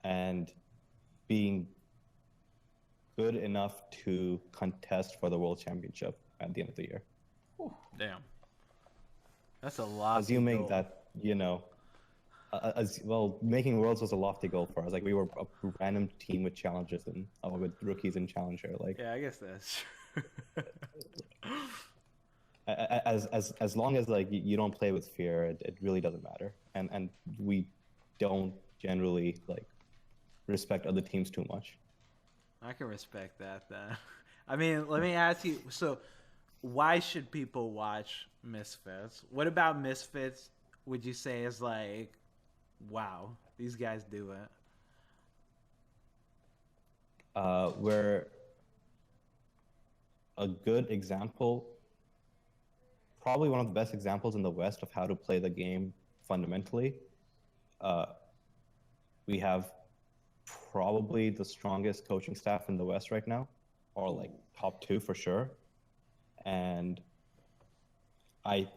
and being good enough to contest for the World Championship at the end of the year. Damn. That's a lot. Assuming that, as well, making Worlds was a lofty goal for us. Like, we were a random team with challengers and with rookies in Challenger. Like, yeah, I guess that's true. As long as like you don't play with fear, it really doesn't matter. And we don't generally like respect other teams too much. I can respect that then. I mean, let me ask you, so why should people watch Misfits? What about Misfits would you say is like, wow, these guys do it? We're a good example, probably one of the best examples in the West of how to play the game fundamentally. We have probably the strongest coaching staff in the West right now, or like top 2 for sure. And I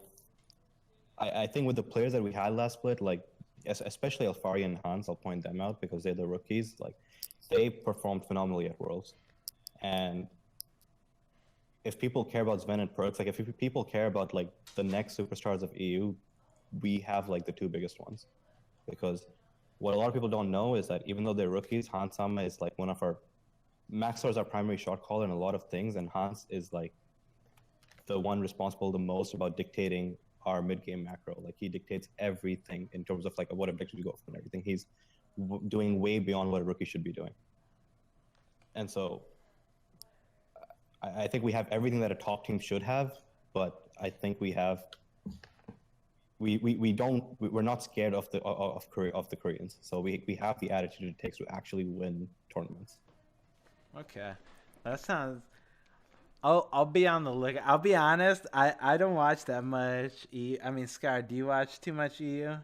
think with the players that we had last split, like especially Alfari and Hans, I'll point them out because they're the rookies. Like, they performed phenomenally at Worlds. And if people care about Sven and Perks, like if people care about like the next superstars of EU, we have like the two biggest ones. Because what a lot of people don't know is that even though they're rookies, Hans Sama is like one of our Maxor is our primary shot caller in a lot of things, and Hans is like the one responsible the most about dictating our mid-game macro. Like, he dictates everything in terms of like what objective you go for and everything. He's doing way beyond what a rookie should be doing. And so I think we have everything that a top team should have, but I think we're not scared of the Koreans. So we have the attitude it takes to actually win tournaments. Okay, that sounds. I'll be on the lookout. I'll be honest. I don't watch that much EU. I mean, Scar, do you watch too much EU?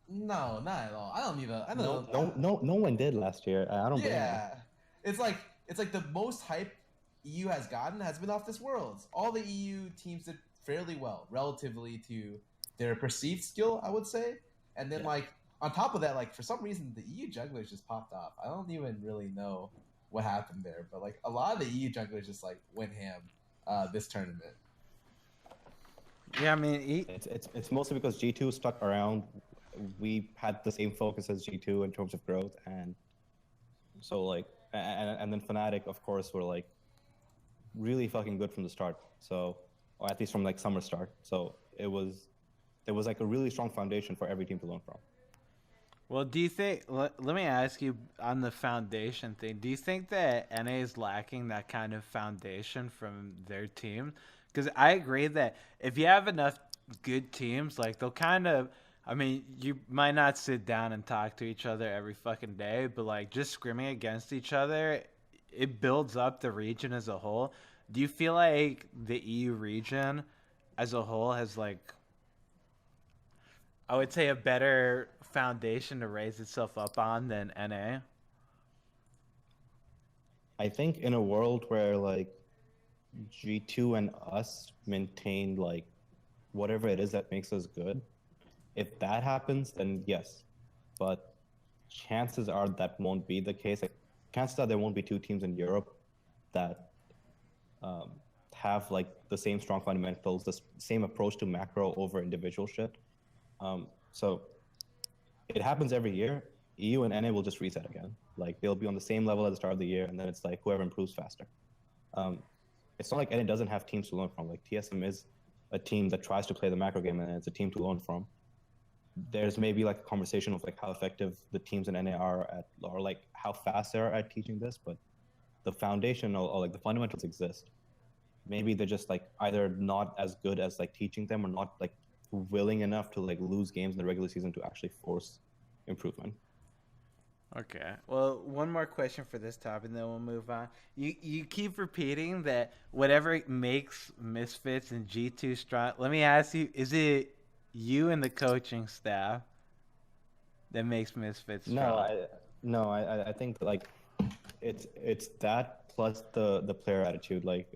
No, not at all. I don't need a. I No, don't. no one did last year. I don't blame them. Yeah, it's like the most hype EU has gotten has been off this Worlds. All the EU teams did fairly well relatively to their perceived skill, I would say. And then like on top of that, like for some reason the EU junglers just popped off. I don't even really know what happened there, but like a lot of the EU junglers just like went ham this tournament. Yeah, I mean, it's mostly because G2 stuck around. We had the same focus as G2 in terms of growth, and so like, and then Fnatic, of course, were like really fucking good from the start. So, or at least from like summer start. So there was like a really strong foundation for every team to learn from. well, do you think? Let me ask you on the foundation thing. Do you think that NA is lacking that kind of foundation from their team? Because I agree that if you have enough good teams, like they'll kind of. I mean, you might not sit down and talk to each other every fucking day, but like just scrimming against each other, it builds up the region as a whole. Do you feel like the EU region as a whole has like, I would say, a better foundation to raise itself up on than NA? I think in a world where like G2 and us maintain like whatever it is that makes us good, if that happens, then yes. But chances are that won't be the case. Like, chances are there won't be two teams in Europe that have like the same strong fundamentals, the same approach to macro over individual shit. So it happens every year. EU and NA will just reset again. Like, they'll be on the same level at the start of the year, and then it's like whoever improves faster. It's not like NA doesn't have teams to learn from. Like, TSM is a team that tries to play the macro game, and it's a team to learn from. There's maybe like a conversation of like how effective the teams in NA are at, or like how fast they are at teaching this, but the foundation or like the fundamentals exist. Maybe they're just like either not as good as like teaching them, or not like willing enough to like lose games in the regular season to actually force improvement. Okay. Well, one more question for this topic, and then we'll move on. You keep repeating that whatever makes Misfits and G2 strong. Let me ask you: is it you and the coaching staff that makes Misfits strong? I think like it's that plus the player attitude. Like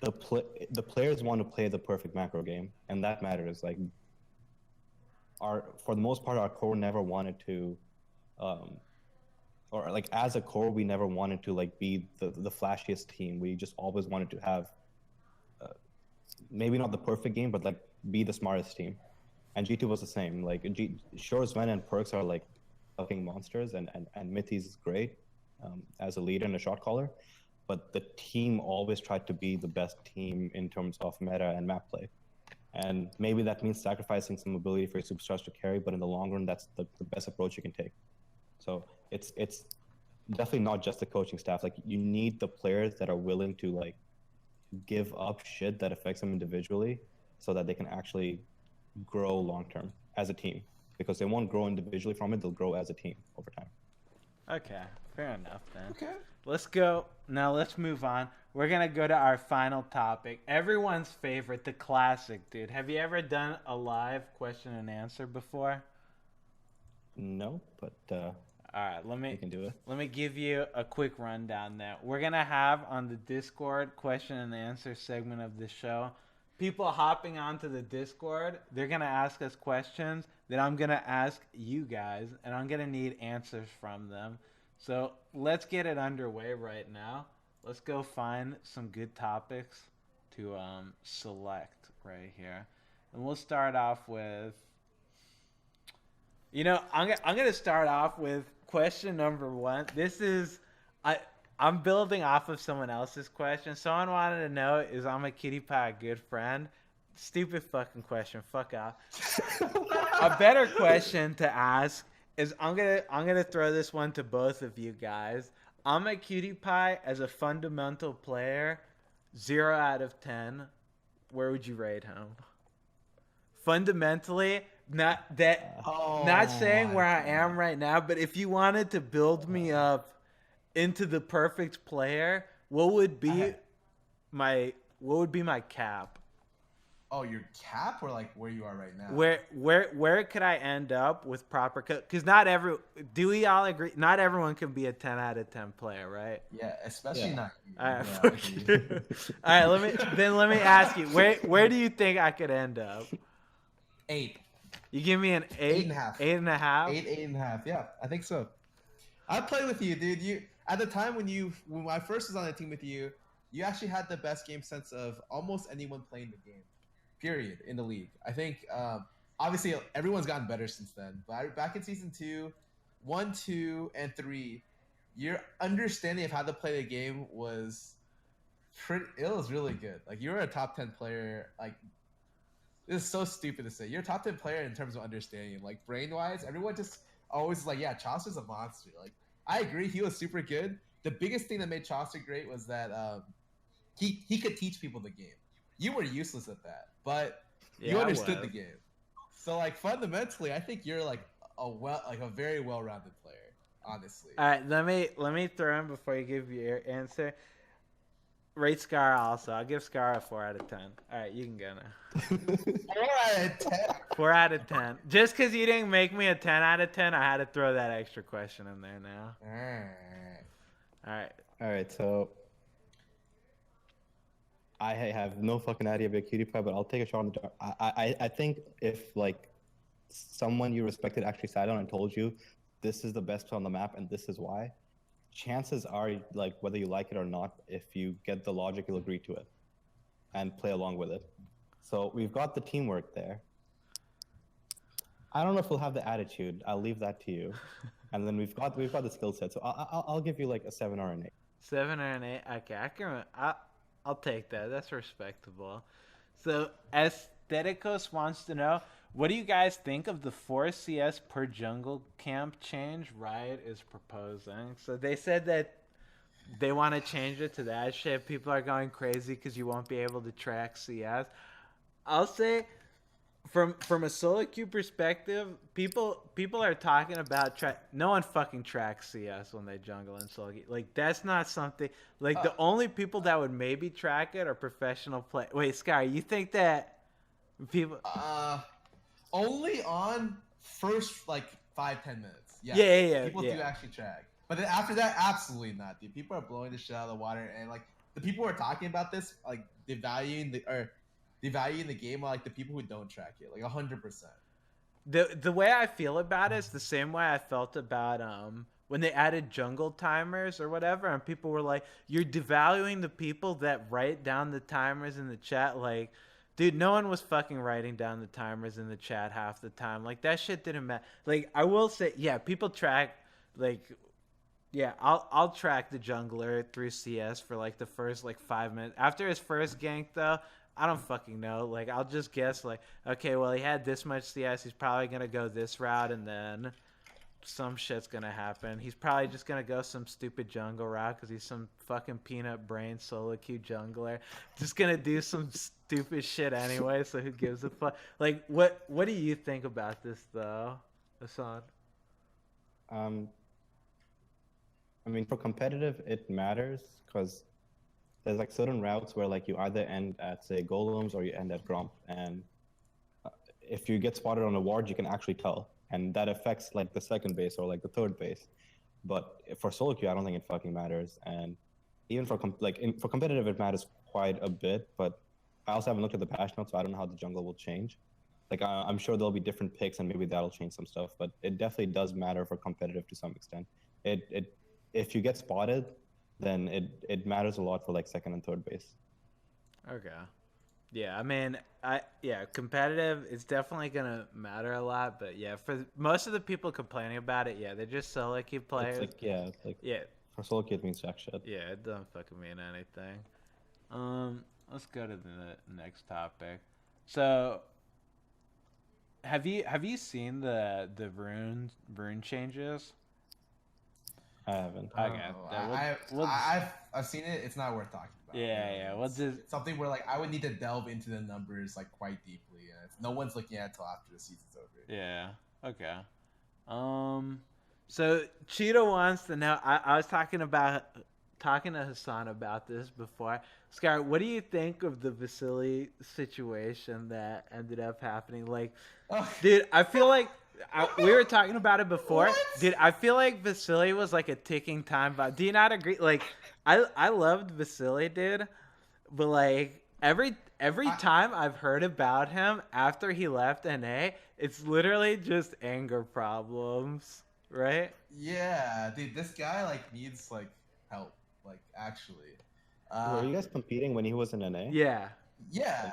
the players want to play the perfect macro game, and that matters. Like, for the most part, our core never wanted to, or like as a core, we never wanted to like be the flashiest team. We just always wanted to have maybe not the perfect game, but like be the smartest team. And G2 was the same. Like, sure, Sven and Perks are like fucking monsters, and Mythi's is great as a leader and a shot caller, but the team always tried to be the best team in terms of meta and map play. And maybe that means sacrificing some ability for your superstars to carry, but in the long run, that's the best approach you can take. So it's definitely not just the coaching staff. Like, you need the players that are willing to like give up shit that affects them individually, so that they can actually grow long term as a team. Because they won't grow individually from it; they'll grow as a team over time. Okay, fair enough then. Okay. Let's go. Now let's move on. We're going to go to our final topic. Everyone's favorite, the classic, dude. Have you ever done a live question and answer before? No, but all right, we can do it. Let me give you a quick rundown there. We're going to have on the Discord question and answer segment of the show, people hopping onto the Discord, they're going to ask us questions. that I'm gonna ask you guys, and I'm gonna need answers from them. So let's get it underway right now. Let's go find some good topics to select right here, and we'll start off with. I'm gonna start off with question number one. This is I I'm building off of someone else's question. Someone wanted to know, is I'm a kitty pie a good friend? Stupid fucking question. Fuck off. A better question to ask is I'm gonna throw this one to both of you guys. I'm a cutie pie as a fundamental player, 0 out of 10. Where would you rate him? Fundamentally, not saying where I am right now, but if you wanted to build me up into the perfect player, what would be my cap? Oh, your cap, or like where you are right now? Where could I end up with proper? Because do we all agree? Not everyone can be a 10 out of 10 player, right? Yeah, especially not you. All right, Yeah, fuck you. All right, let me ask you, where do you think I could end up? 8. You give me an 8, 8.5. 8.5. 8.5. Yeah, I think so. I played with you, dude. You at the time when I first was on the team with you, you actually had the best game sense of almost anyone playing the game. Period in the league. I think obviously everyone's gotten better since then. But back in season 2, 1, 2, and 3, your understanding of how to play the game was it was really good. Like, you were a top 10 player. Like, this is so stupid to say. You're a top 10 player in terms of understanding. Like, brain wise, everyone just always like, yeah, Chaucer's a monster. Like, I agree, he was super good. The biggest thing that made Chaucer great was that he could teach people the game. You were useless at that, but you understood the game. So, like, fundamentally, I think you're like a very well-rounded player, honestly. All right, let me throw in before you give your answer. Rate Scarra also. I'll give Scarra a 4 out of 10. All right, you can go now. 4 out of 10. 4 out of 10. Just because you didn't make me a 10 out of 10, I had to throw that extra question in there now. All right. So I have no fucking idea about cutie pie, but I'll take a shot in the dark. I think if like someone you respected actually sat down and told you this is the best play on the map and this is why, chances are, like, whether you like it or not, if you get the logic, you'll agree to it and play along with it. So we've got the teamwork there. I don't know if we'll have the attitude. I'll leave that to you. And then we've got the skill set. So I'll give you like a 7 or an 8. 7 or an 8. Okay, I'll take that. That's respectable. So Aestheticos wants to know, what do you guys think of the 4 CS per jungle camp change Riot is proposing? So they said that they want to change it to that shit. People are going crazy because you won't be able to track CS. I'll say, from a solo queue perspective, people are talking about no one fucking tracks CS when they jungle in solo queue. Like, that's not something, like, the only people that would maybe track it are professional play. Wait, Sky, you think that people only on first like 5-10 minutes. Yeah. People do actually track, but then after that, absolutely not, dude. People are blowing the shit out of the water, and like the people who are talking about this, like devaluing the game, are like the people who don't track it, like 100%. The way I feel about it is the same way I felt about when they added jungle timers or whatever, and people were like, you're devaluing the people that write down the timers in the chat. Like, dude, no one was fucking writing down the timers in the chat half the time. Like, that shit didn't matter. Like, I will say, yeah, people track, like, yeah, I'll track the jungler through CS for like the first like 5 minutes. After his first gank, though, I don't fucking know. Like, I'll just guess, like, okay, well, he had this much CS. He's probably going to go this route, and then some shit's going to happen. He's probably just going to go some stupid jungle route because he's some fucking peanut brain solo queue jungler. Just going to do some stupid shit anyway, so who gives a fuck? Like, what do you think about this, though, Hussain? I mean, for competitive, it matters because there's like certain routes where like you either end at, say, golems or you end at gromp, and if you get spotted on a ward, you can actually tell, and that affects like the second base or like the third base. But for solo queue, I don't think it fucking matters, and even for for competitive, it matters quite a bit. But I also haven't looked at the patch notes, so I don't know how the jungle will change. Like I'm sure there'll be different picks and maybe that'll change some stuff, but it definitely does matter for competitive to some extent. It if you get spotted, then it matters a lot for like second and third base. Okay. Yeah, I mean, competitive is definitely gonna matter a lot, but yeah, for most of the people complaining about it, yeah, they're just solo queue players. It's like Yeah, for solo queue it means jack shit. yeah, it doesn't fucking mean anything. Let's go to the next topic. So, have you seen the rune changes? I haven't. Okay, I've seen it. It's not worth talking about. yeah. It's something where like I would need to delve into the numbers like quite deeply, and no one's looking at it till after the season's over. Yeah. Okay. So Cheetah wants to know. I was talking to Hussain about this before. Scar, what do you think of the Vasily situation that ended up happening? Like, dude, I feel like we were talking about it before. What? Dude, I feel like Vasily was like a ticking time bomb. Do you not agree? Like, I loved Vasily, dude, but like every time I've heard about him after he left NA, it's literally just anger problems, right? Yeah, dude, this guy like needs like help, like actually. Were you guys competing when he was in NA? Yeah. Yeah.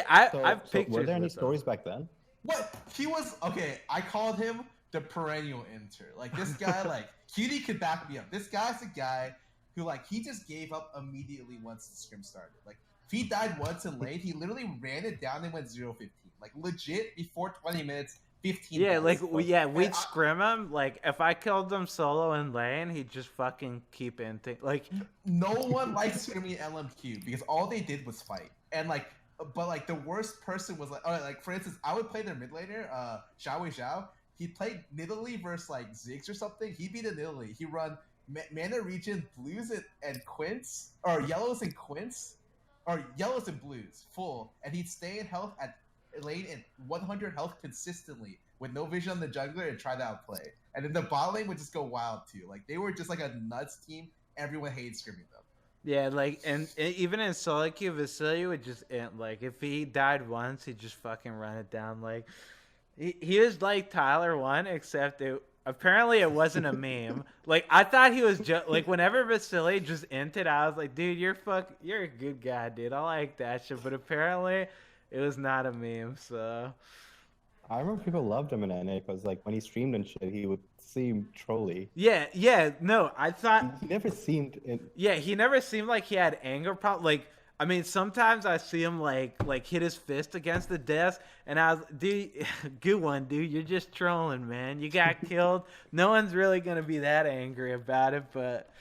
I've pictures. Were there any with him. stories back then? What? He was okay. I called him the perennial inter. Like this guy, like Cutie could back me up. This guy's a guy who like he just gave up immediately once the scrim started. Like if he died once in lane, he literally ran it down and went 0-15. Like legit before 20 minutes, 15. Yeah, minutes. we'd scrim him. Like if I killed him solo in lane, he'd just fucking keep inting. Like no one likes scrimming LMQ because all they did was fight. And like but like the worst person was like, like for instance, I would play their mid laner, Xiao Zhao. He played Nidalee versus like Ziggs or something. He beat a Nidalee. He run mana region blues and quints, or yellows and quints, or yellows and blues full, and he'd stay in health at lane in 100 health consistently with no vision on the jungler and try to outplay. And then the bot lane would just go wild too. Like they were just like a nuts team. Everyone hated screaming them. yeah, like and even in solo queue, Vasily would just like if he died once, he'd just fucking run it down. Like he was like Tyler 1, except apparently it wasn't a meme. Like I thought he was just like whenever Vasily just inted, I was like, dude, you're a good guy, dude. I like that shit. But apparently, it was not a meme. So I remember people loved him in NA because like when he streamed and shit, he would seem trolly. yeah, no, I thought He never seemed. he never seemed like he had anger problem. Like I mean, sometimes I see him like hit his fist against the desk, and I was, dude, good one, dude. You're just trolling, man. You got killed. No one's really gonna be that angry about it, but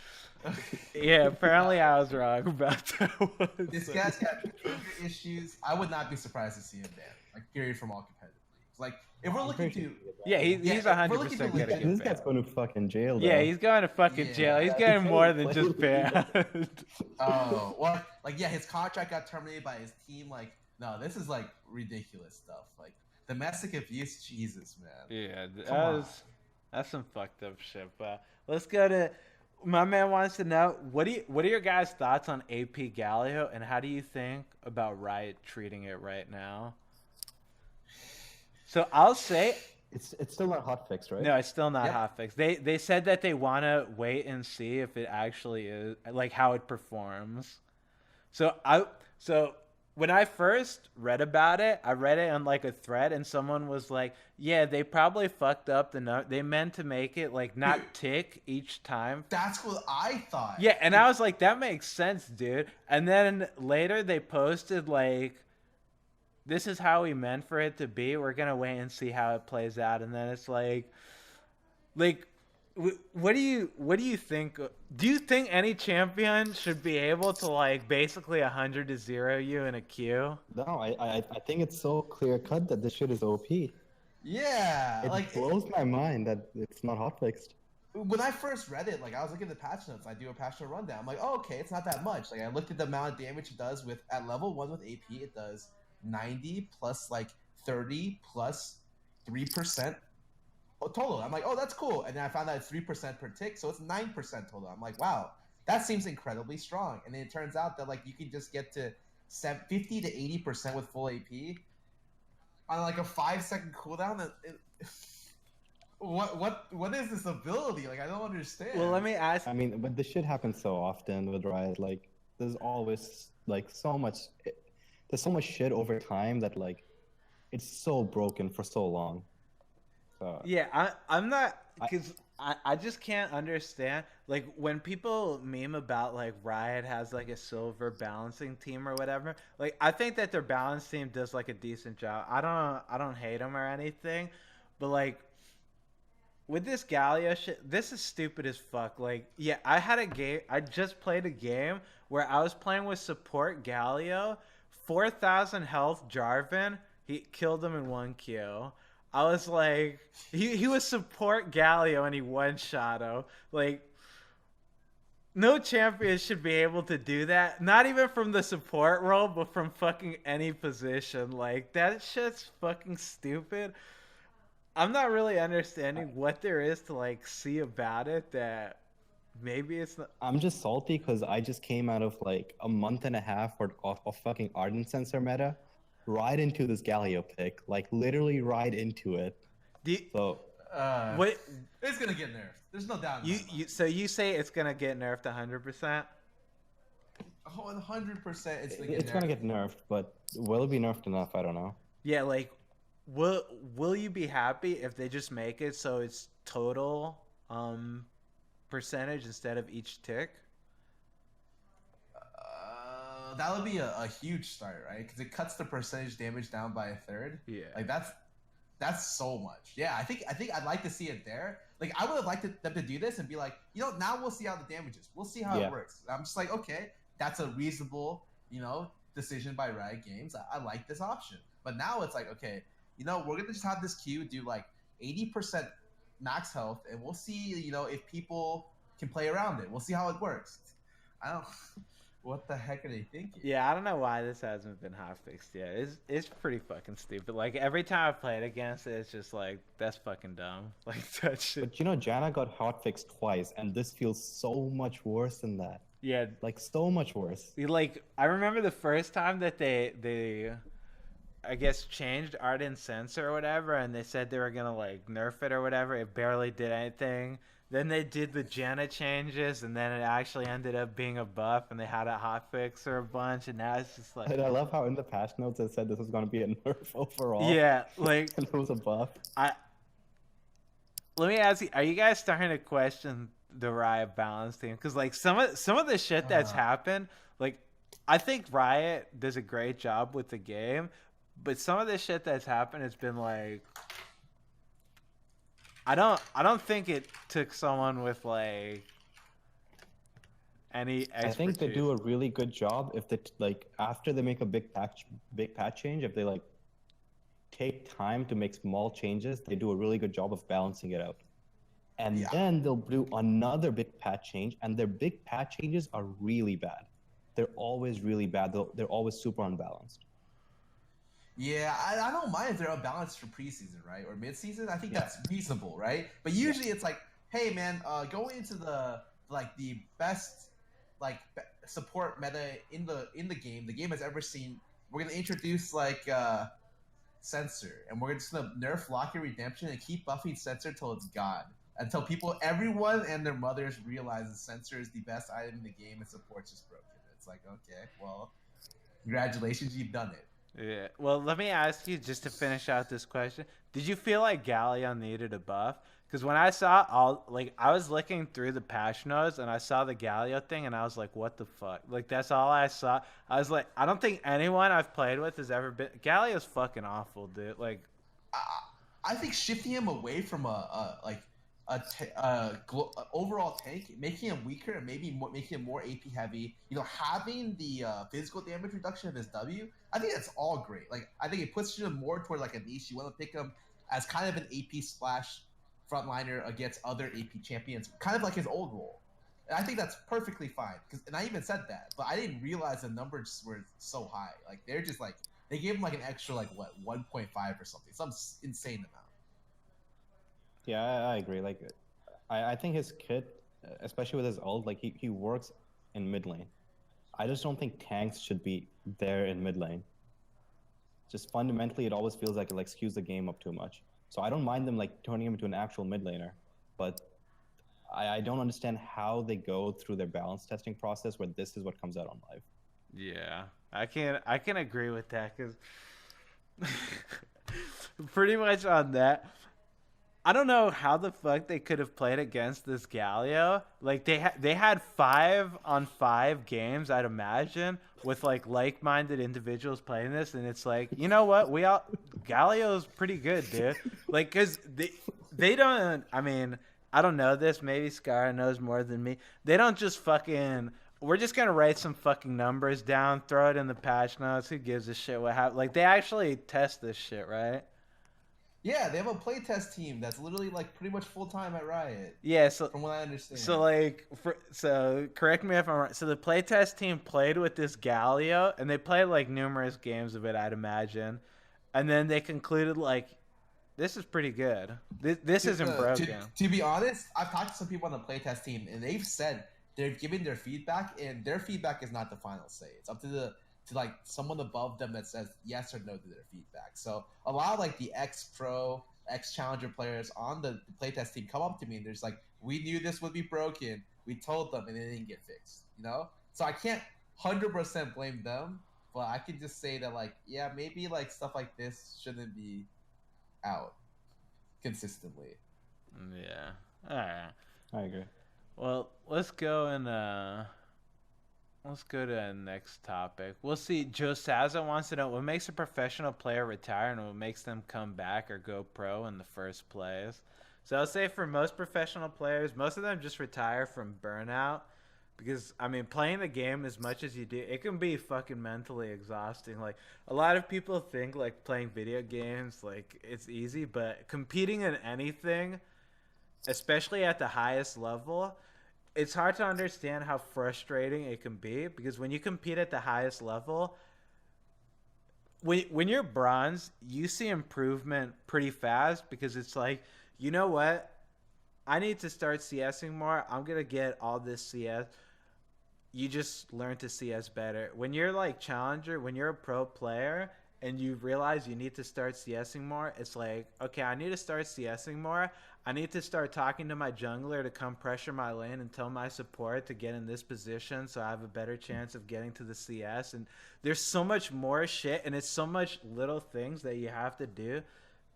yeah, apparently I was wrong about that one. This guy's got anger issues. I would not be surprised to see him banned. Like period from all competitive leagues. Like if we're looking to, he's 100% getting This banned. guy's going to fucking jail. Though. Yeah, he's going to fucking jail. He's getting more than just banned. Oh, well, like his contract got terminated by his team. Like, no, this is like ridiculous stuff. Like domestic abuse, Jesus, man. Yeah, that's some fucked up shit. But let's go to my man wants to know what are your guys' thoughts on AP Galio, and how do you think about Riot treating it right now? So I'll say it's still not hotfix, right? No, it's still not hotfix. They said that they want to wait and see if it actually is, like how it performs. So when I first read about it, I read it on like a thread, and someone was like, "Yeah, they probably fucked up they meant to make it like not tick each time." That's what I thought. Yeah, and I was like, "That makes sense, dude." And then later they posted like, this is how we meant for it to be. We're gonna wait and see how it plays out. And then it's like, what do you think? Do you think any champion should be able to like basically 100-0 you in a queue? No, I think it's so clear cut that this shit is OP. Yeah, it blows my mind that it's not hotfixed. When I first read it, like I was looking at the patch notes. I do a patch note rundown. I'm like, oh, okay, it's not that much. Like I looked at the amount of damage it does at level 1 with AP. It does 90 plus like 30 plus 3% total. I'm like, oh, that's cool. And then I found out it's 3% per tick, so it's 9% total. I'm like, wow, that seems incredibly strong. And then it turns out that like you can just get to 50 to 80% with full AP. on like a 5-second cooldown. What is this ability? Like I don't understand. Well, let me ask. I mean, but this shit happens so often with Riot. Like, there's always like so much. There's so much shit over time that like, it's so broken for so long. Yeah, I'm not, because I just can't understand, like, when people meme about like Riot has like a silver balancing team or whatever. Like, I think that their balance team does like a decent job. I don't hate them or anything, but like with this Galio shit, this is stupid as fuck. Like, yeah, I just played a game where I was playing with support Galio, 4,000 health Jarvan, he killed him in 1 kill. I was like, he was support Galio and he one-shot him. Like, no champion should be able to do that. Not even from the support role, but from fucking any position. Like, that shit's fucking stupid. I'm not really understanding what there is to like see about it that maybe it's not. I'm just salty because I just came out of like a month and a half of fucking Ardent Sensor meta, right into this Galio pick, like literally right into it. So what? It's gonna get nerfed. There's no doubt. So you say it's gonna get nerfed 100%? Oh, 100%. It's gonna get nerfed, but will it be nerfed enough? I don't know. Yeah, like, will you be happy if they just make it so it's total percentage instead of each tick? That would be a huge start, right? Because it cuts the percentage damage down by a third. Yeah, like that's so much. Yeah, I think I'd like to see it there. Like I would have liked them to do this and be like, you know, now we'll see how the damage is. We'll see how it works. I'm just like, okay, that's a reasonable, you know, decision by Riot Games. I like this option. But now it's like, okay, you know, we're gonna just have this queue do like 80% max health, and we'll see, you know, if people can play around it. We'll see how it works. I don't. What the heck are they thinking? Yeah, I don't know why this hasn't been hotfixed yet. It's pretty fucking stupid. Like every time I played against it, it's just like that's fucking dumb. Like that shit. But you know, Janna got hotfixed twice, and this feels so much worse than that. Yeah, like so much worse. Like I remember the first time that they I guess changed Ardent Sensor or whatever, and they said they were gonna like nerf it or whatever. It barely did anything. Then they did the Janna changes, and then it actually ended up being a buff, and they had a hotfix or a bunch, and now it's just like. And I love how in the patch notes it said this was gonna be a nerf overall. Yeah, like and it was a buff. Let me ask you: are you guys starting to question the Riot balance team? Because like some of the shit that's happened, like I think Riot does a great job with the game, but some of the shit that's happened has been like. I don't think it took someone with like any expertise. I think they do a really good job if they like after they make a big patch change, if they like take time to make small changes, they do a really good job of balancing it out. And then they'll do another big patch change, and their big patch changes are really bad. They're always really bad. They're always super unbalanced. Yeah, I don't mind if they're unbalanced for preseason, right? Or midseason. I think that's reasonable, right? But usually it's like, hey man, going into the best support meta in the game has ever seen. We're gonna introduce like Censor, and we're just gonna nerf Locket Redemption and keep buffing Censor till it's gone. Until everyone and their mothers realize that Censor is the best item in the game and support's just broken. It's like, okay, well, congratulations, you've done it. Yeah. Well, let me ask you just to finish out this question. Did you feel like Galio needed a buff? Because when I saw I was looking through the patch notes and I saw the Galio thing and I was like, what the fuck? Like that's all I saw. I was like, I don't think anyone I've played with has ever been. Galio's fucking awful, dude. Like, I think shifting him away from overall tank, making him weaker and maybe making him more AP heavy, you know, having the physical damage reduction of his W, I think that's all great. Like, I think it puts him more toward like a niche. You want to pick him as kind of an AP splash frontliner against other AP champions, kind of like his old role. And I think that's perfectly fine. And I even said that, but I didn't realize the numbers were so high. Like, they're just like, they gave him like an extra, like, what, 1.5 or something, some insane amount. Yeah, I agree. Like, I think his kit, especially with his ult, like he works in mid lane. I just don't think tanks should be there in mid lane. just fundamentally it always feels like it like skews the game up too much. So I don't mind them like turning him into an actual mid laner, but I don't understand how they go through their balance testing process where this is what comes out on live. Yeah, I can agree with that because pretty much on that. I don't know how the fuck they could have played against this Galio. Like they had 5-on-5 games, I'd imagine, with like-minded individuals playing this, and it's like, you know what? Galio's pretty good, dude. Like, cause they don't. I mean, I don't know this. Maybe Scarra knows more than me. They don't just fucking. We're just gonna write some fucking numbers down, throw it in the patch notes. Who gives a shit what happened? Like they actually test this shit, right? Yeah, they have a playtest team that's literally like pretty much full time at Riot. Yeah, so from what I understand. So like, so correct me if I'm wrong. So the playtest team played with this Galio, and they played like numerous games of it, I'd imagine, and then they concluded like, this is pretty good. This isn't broken. To be honest, I've talked to some people on the playtest team, and they've said they've given their feedback, and their feedback is not the final say. It's up to like someone above them that says yes or no to their feedback. So a lot of like the ex-pro, ex-challenger players on the playtest team come up to me and there's like, we knew this would be broken. We told them and it didn't get fixed, you know? So I can't 100% blame them, but I can just say that like, yeah, maybe like stuff like this shouldn't be out consistently. Yeah. All right. I agree. Well, let's go and let's go to the next topic. We'll see. Joe Saza wants to know what makes a professional player retire and what makes them come back or go pro in the first place. So I'll say for most professional players, most of them just retire from burnout because, I mean, playing the game as much as you do, it can be fucking mentally exhausting. Like, a lot of people think, like, playing video games, like, it's easy, but competing in anything, especially at the highest level, it's hard to understand how frustrating it can be because when you compete at the highest level, when you're bronze, you see improvement pretty fast because it's like, you know what? I need to start CSing more. I'm going to get all this CS. You just learn to CS better. When you're like challenger, when you're a pro player and you realize you need to start CSing more, it's like, okay, I need to start CSing more. I need to start talking to my jungler to come pressure my lane and tell my support to get in this position so I have a better chance of getting to the CS. And there's so much more shit, and it's so much little things that you have to do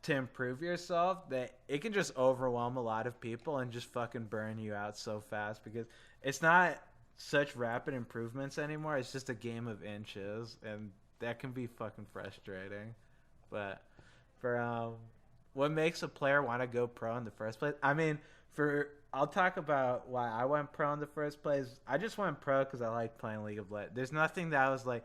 to improve yourself that it can just overwhelm a lot of people and just fucking burn you out so fast because it's not such rapid improvements anymore. It's just a game of inches, and that can be fucking frustrating. But for what makes a player want to go pro in the first place? I mean, I'll talk about why I went pro in the first place. I just went pro because I like playing League of Legends. There's nothing that I was like,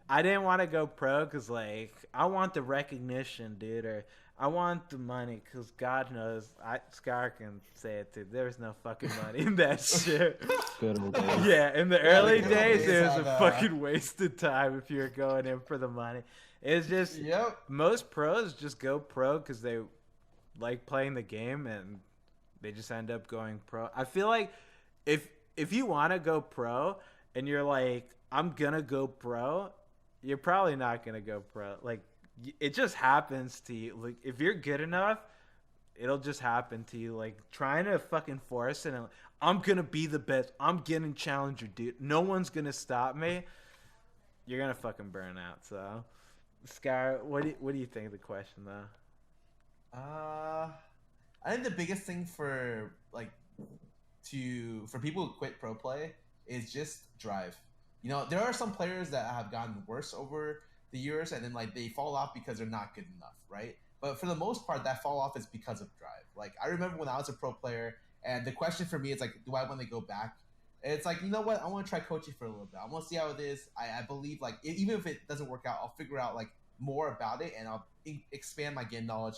I didn't want to go pro because like I want the recognition, dude, or I want the money because God knows, Scar can say it too. There's no fucking money in that shit. Good old days. Yeah, in the early days, it was a fucking wasted time if you were going in for the money. It's just, most pros just go pro because they like playing the game and they just end up going pro. I feel like if you want to go pro and you're like, I'm gonna go pro, you're probably not gonna go pro. Like, it just happens to you. Like, if you're good enough, it'll just happen to you. Like, trying to fucking force it and I'm gonna be the best, I'm getting challenger, dude, no one's gonna stop me, you're gonna fucking burn out. So Scar, what do you think of the question though? I think the biggest thing for people who quit pro play is just drive. You know, there are some players that have gotten worse over the years and then like they fall off because they're not good enough, right? But for the most part, that fall off is because of drive. Like, I remember when I was a pro player and the question for me is like, do I want to go back? And it's like, you know what? I want to try coaching for a little bit. I want to see how it is. I believe like even if it doesn't work out, I'll figure out like more about it and I'll expand my game knowledge.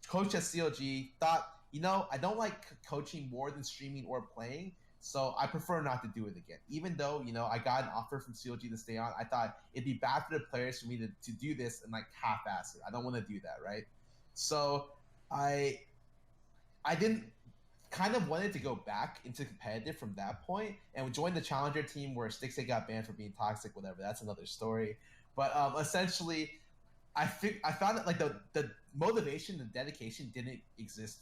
Coach at CLG thought, you know, I don't like coaching more than streaming or playing, so I prefer not to do it again. Even though, you know, I got an offer from CLG to stay on, I thought it'd be bad for the players for me to do this and like half-ass it. I don't want to do that, right? So I didn't kind of wanted to go back into competitive from that point and we joined the challenger team where Stixay got banned for being toxic, whatever. That's another story. But essentially, I thought that like the motivation, the dedication didn't exist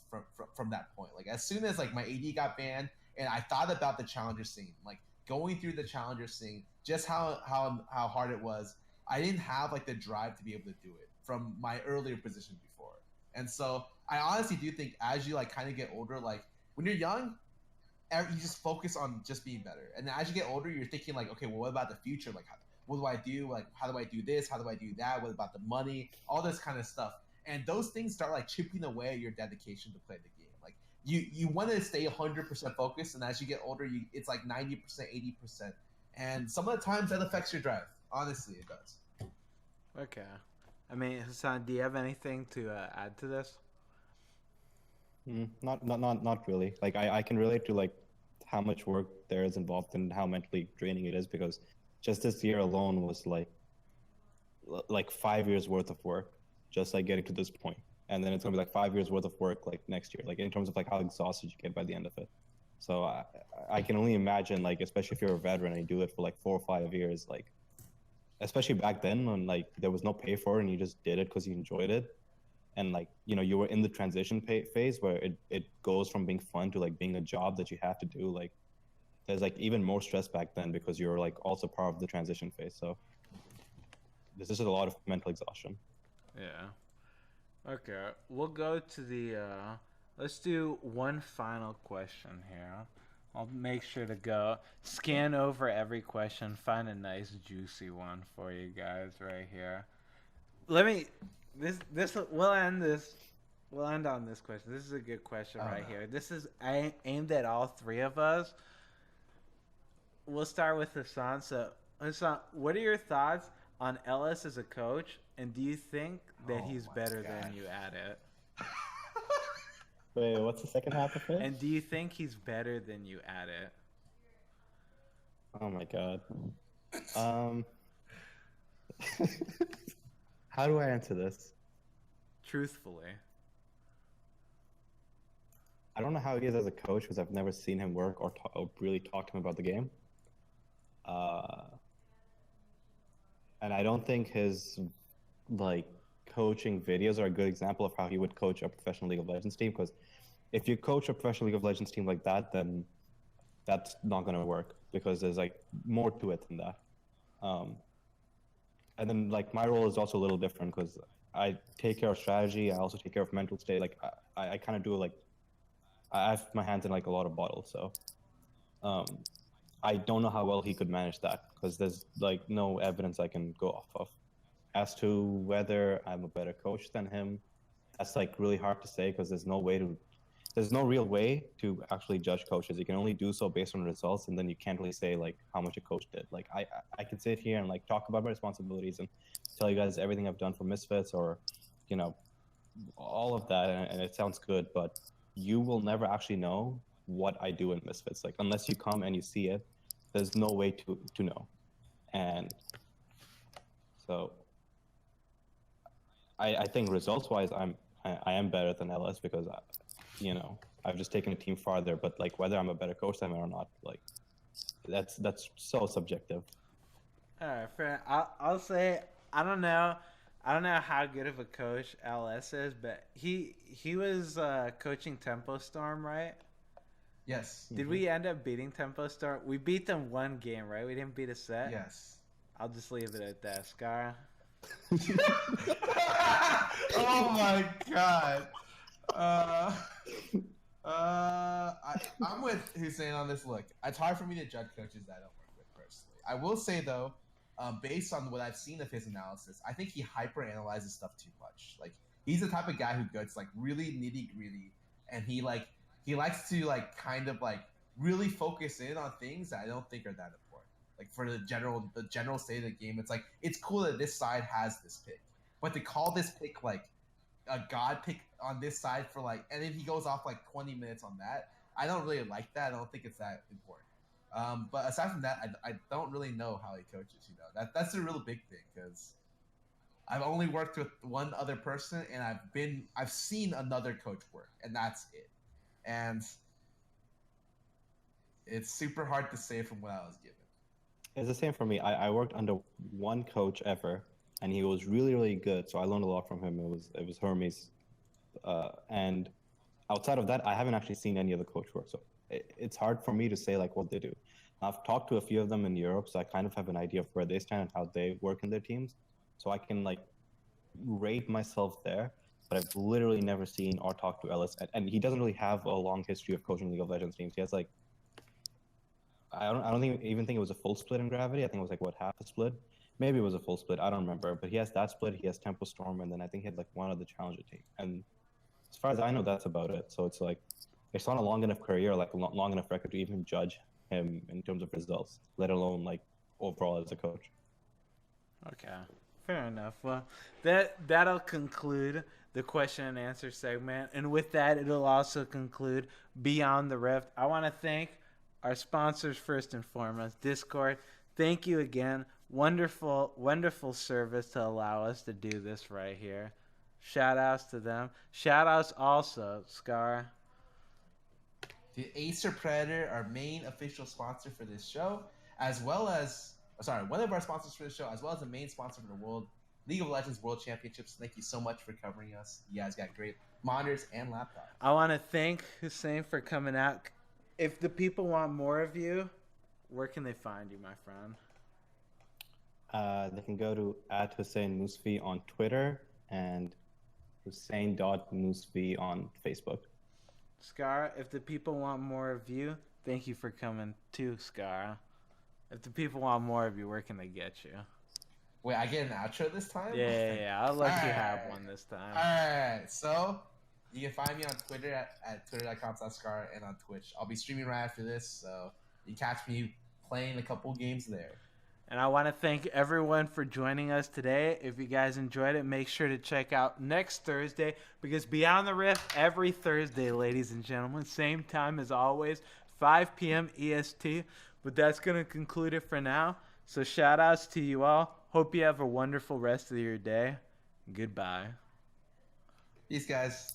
from that point. Like as soon as like my AD got banned, and I thought about the challenger scene, like going through the challenger scene, just how hard it was. I didn't have like the drive to be able to do it from my earlier position before, and so I honestly do think as you like kind of get older, like when you're young, you just focus on just being better, and as you get older, you're thinking like, okay, well, what about the future? Like, what do I do? Like, how do I do this? How do I do that? What about the money? All this kind of stuff. And those things start like chipping away at your dedication to play the game. Like you want to stay 100% focused, and as you get older, it's like 90%, 80%. And some of the times that affects your drive. Honestly, it does. Okay. I mean, Hussain, do you have anything to add to this? Not really. Like I can relate to like how much work there is involved and how mentally draining it is, because just this year alone was like 5 years worth of work, just like getting to this point. And then it's gonna be like 5 years worth of work like next year, like in terms of like how exhausted you get by the end of it. So I can only imagine, like, especially if you're a veteran and you do it for like 4 or 5 years, like especially back then when like there was no pay for it and you just did it because you enjoyed it. And like, you know, you were in the transition phase where it goes from being fun to like being a job that you have to do. Like there's like even more stress back then because you're like also part of the transition phase. So this is a lot of mental exhaustion. Yeah. Okay. We'll go to the let's do one final question here. I'll make sure to go scan over every question, find a nice juicy one for you guys right here. Let me this we'll end this. We'll end on this question. This is a good question right here. This is aimed at all three of us. We'll start with Hassan. So, Hassan, what are your thoughts on Ellis as a coach, and do you think that he's better than you at it? Wait, what's the second half of it? And do you think he's better than you at it? Oh my god. How do I answer this? Truthfully. I don't know how he is as a coach because I've never seen him work or really talk to him about the game. And I don't think his like coaching videos are a good example of how he would coach a professional League of Legends team, because if you coach a professional League of Legends team like that, then that's not going to work because there's like more to it than that. And then like my role is also a little different because I take care of strategy. I also take care of mental state. Like I kind of do like, I have my hands in like a lot of bottles. So I don't know how well he could manage that because there's like no evidence I can go off of. As to whether I'm a better coach than him, that's like really hard to say because there's no real way to actually judge coaches. You can only do so based on results, and then you can't really say like how much a coach did. Like I can sit here and like talk about my responsibilities and tell you guys everything I've done for Misfits or, you know, all of that, and it sounds good, but you will never actually know what I do in Misfits. Like unless you come and you see it, there's no way to know. And so I think results-wise, I am better than LS because you know, I've just taken a team farther. But like whether I'm a better coach than him or not, like that's so subjective. All right, fair. I'll say I don't know. I don't know how good of a coach LS is, but he was coaching Tempo Storm, right? Yes. Did we end up beating Tempo Storm? We beat them one game, right? We didn't beat a set. Yes. I'll just leave it at that, Scarra. Oh my god. I'm with Hussain on this. Look, it's hard for me to judge coaches that I don't work with personally. I will say though, based on what I've seen of his analysis, I think he hyper analyzes stuff too much. Like he's the type of guy who gets like really nitty gritty, and he likes to like kind of like really focus in on things that I don't think are that important. Like for the general state of the game, it's like it's cool that this side has this pick, but to call this pick like a god pick on this side for like, and then he goes off like 20 minutes on that, I don't really like that. I don't think it's that important. But aside from that, I don't really know how he coaches. You know, that's a real big thing because I've only worked with one other person, and I've seen another coach work, and that's it. And it's super hard to say from what I was given. It's the same for me. I worked under one coach ever, and he was really, really good. So I learned a lot from him. It was Hermes, and outside of that, I haven't actually seen any other coach work. So it's hard for me to say like what they do. I've talked to a few of them in Europe, so I kind of have an idea of where they stand and how they work in their teams. So I can like rate myself there. But I've literally never seen or talked to Ellis, and he doesn't really have a long history of coaching League of Legends teams. He has like I don't even think it was a full split in Gravity. I think it was like what, half a split. Maybe it was a full split. I don't remember. But he has that split. He has Tempo Storm, and then I think he had like one other challenger team. And as far as I know, that's about it. So it's like it's not a long enough career, like a long enough record to even judge him in terms of results, let alone like overall as a coach. Okay, fair enough. Well, that'll conclude the question and answer segment, and with that, it'll also conclude Beyond the Rift. I want to thank our sponsors first and foremost, Discord. Thank you again. Wonderful, wonderful service to allow us to do this right here. Shout outs to them. Shout outs also, Scarra. The Acer Predator, our main official sponsor for this show, as well as one of our sponsors for the show, as well as the main sponsor for the World League of Legends World Championships. Thank you so much for covering us. You guys got great monitors and laptops. I want to thank Hussain for coming out. If the people want more of you, where can they find you, my friend? They can go to @Hussain on Twitter and Hussain.Moosvi on Facebook. Scarra, if the people want more of you, thank you for coming too, Scarra. If the people want more of you, where can they get you? Wait, I get an outro this time? Yeah. I'll let you have one this time. Alright, so you can find me on Twitter at twitter.com/Scarra and on Twitch. I'll be streaming right after this, so you can catch me playing a couple games there. And I want to thank everyone for joining us today. If you guys enjoyed it, make sure to check out next Thursday, because Beyond the Rift every Thursday, ladies and gentlemen. Same time as always, 5 p.m. EST. But that's going to conclude it for now. So shout outs to you all. Hope you have a wonderful rest of your day. Goodbye. Peace, guys.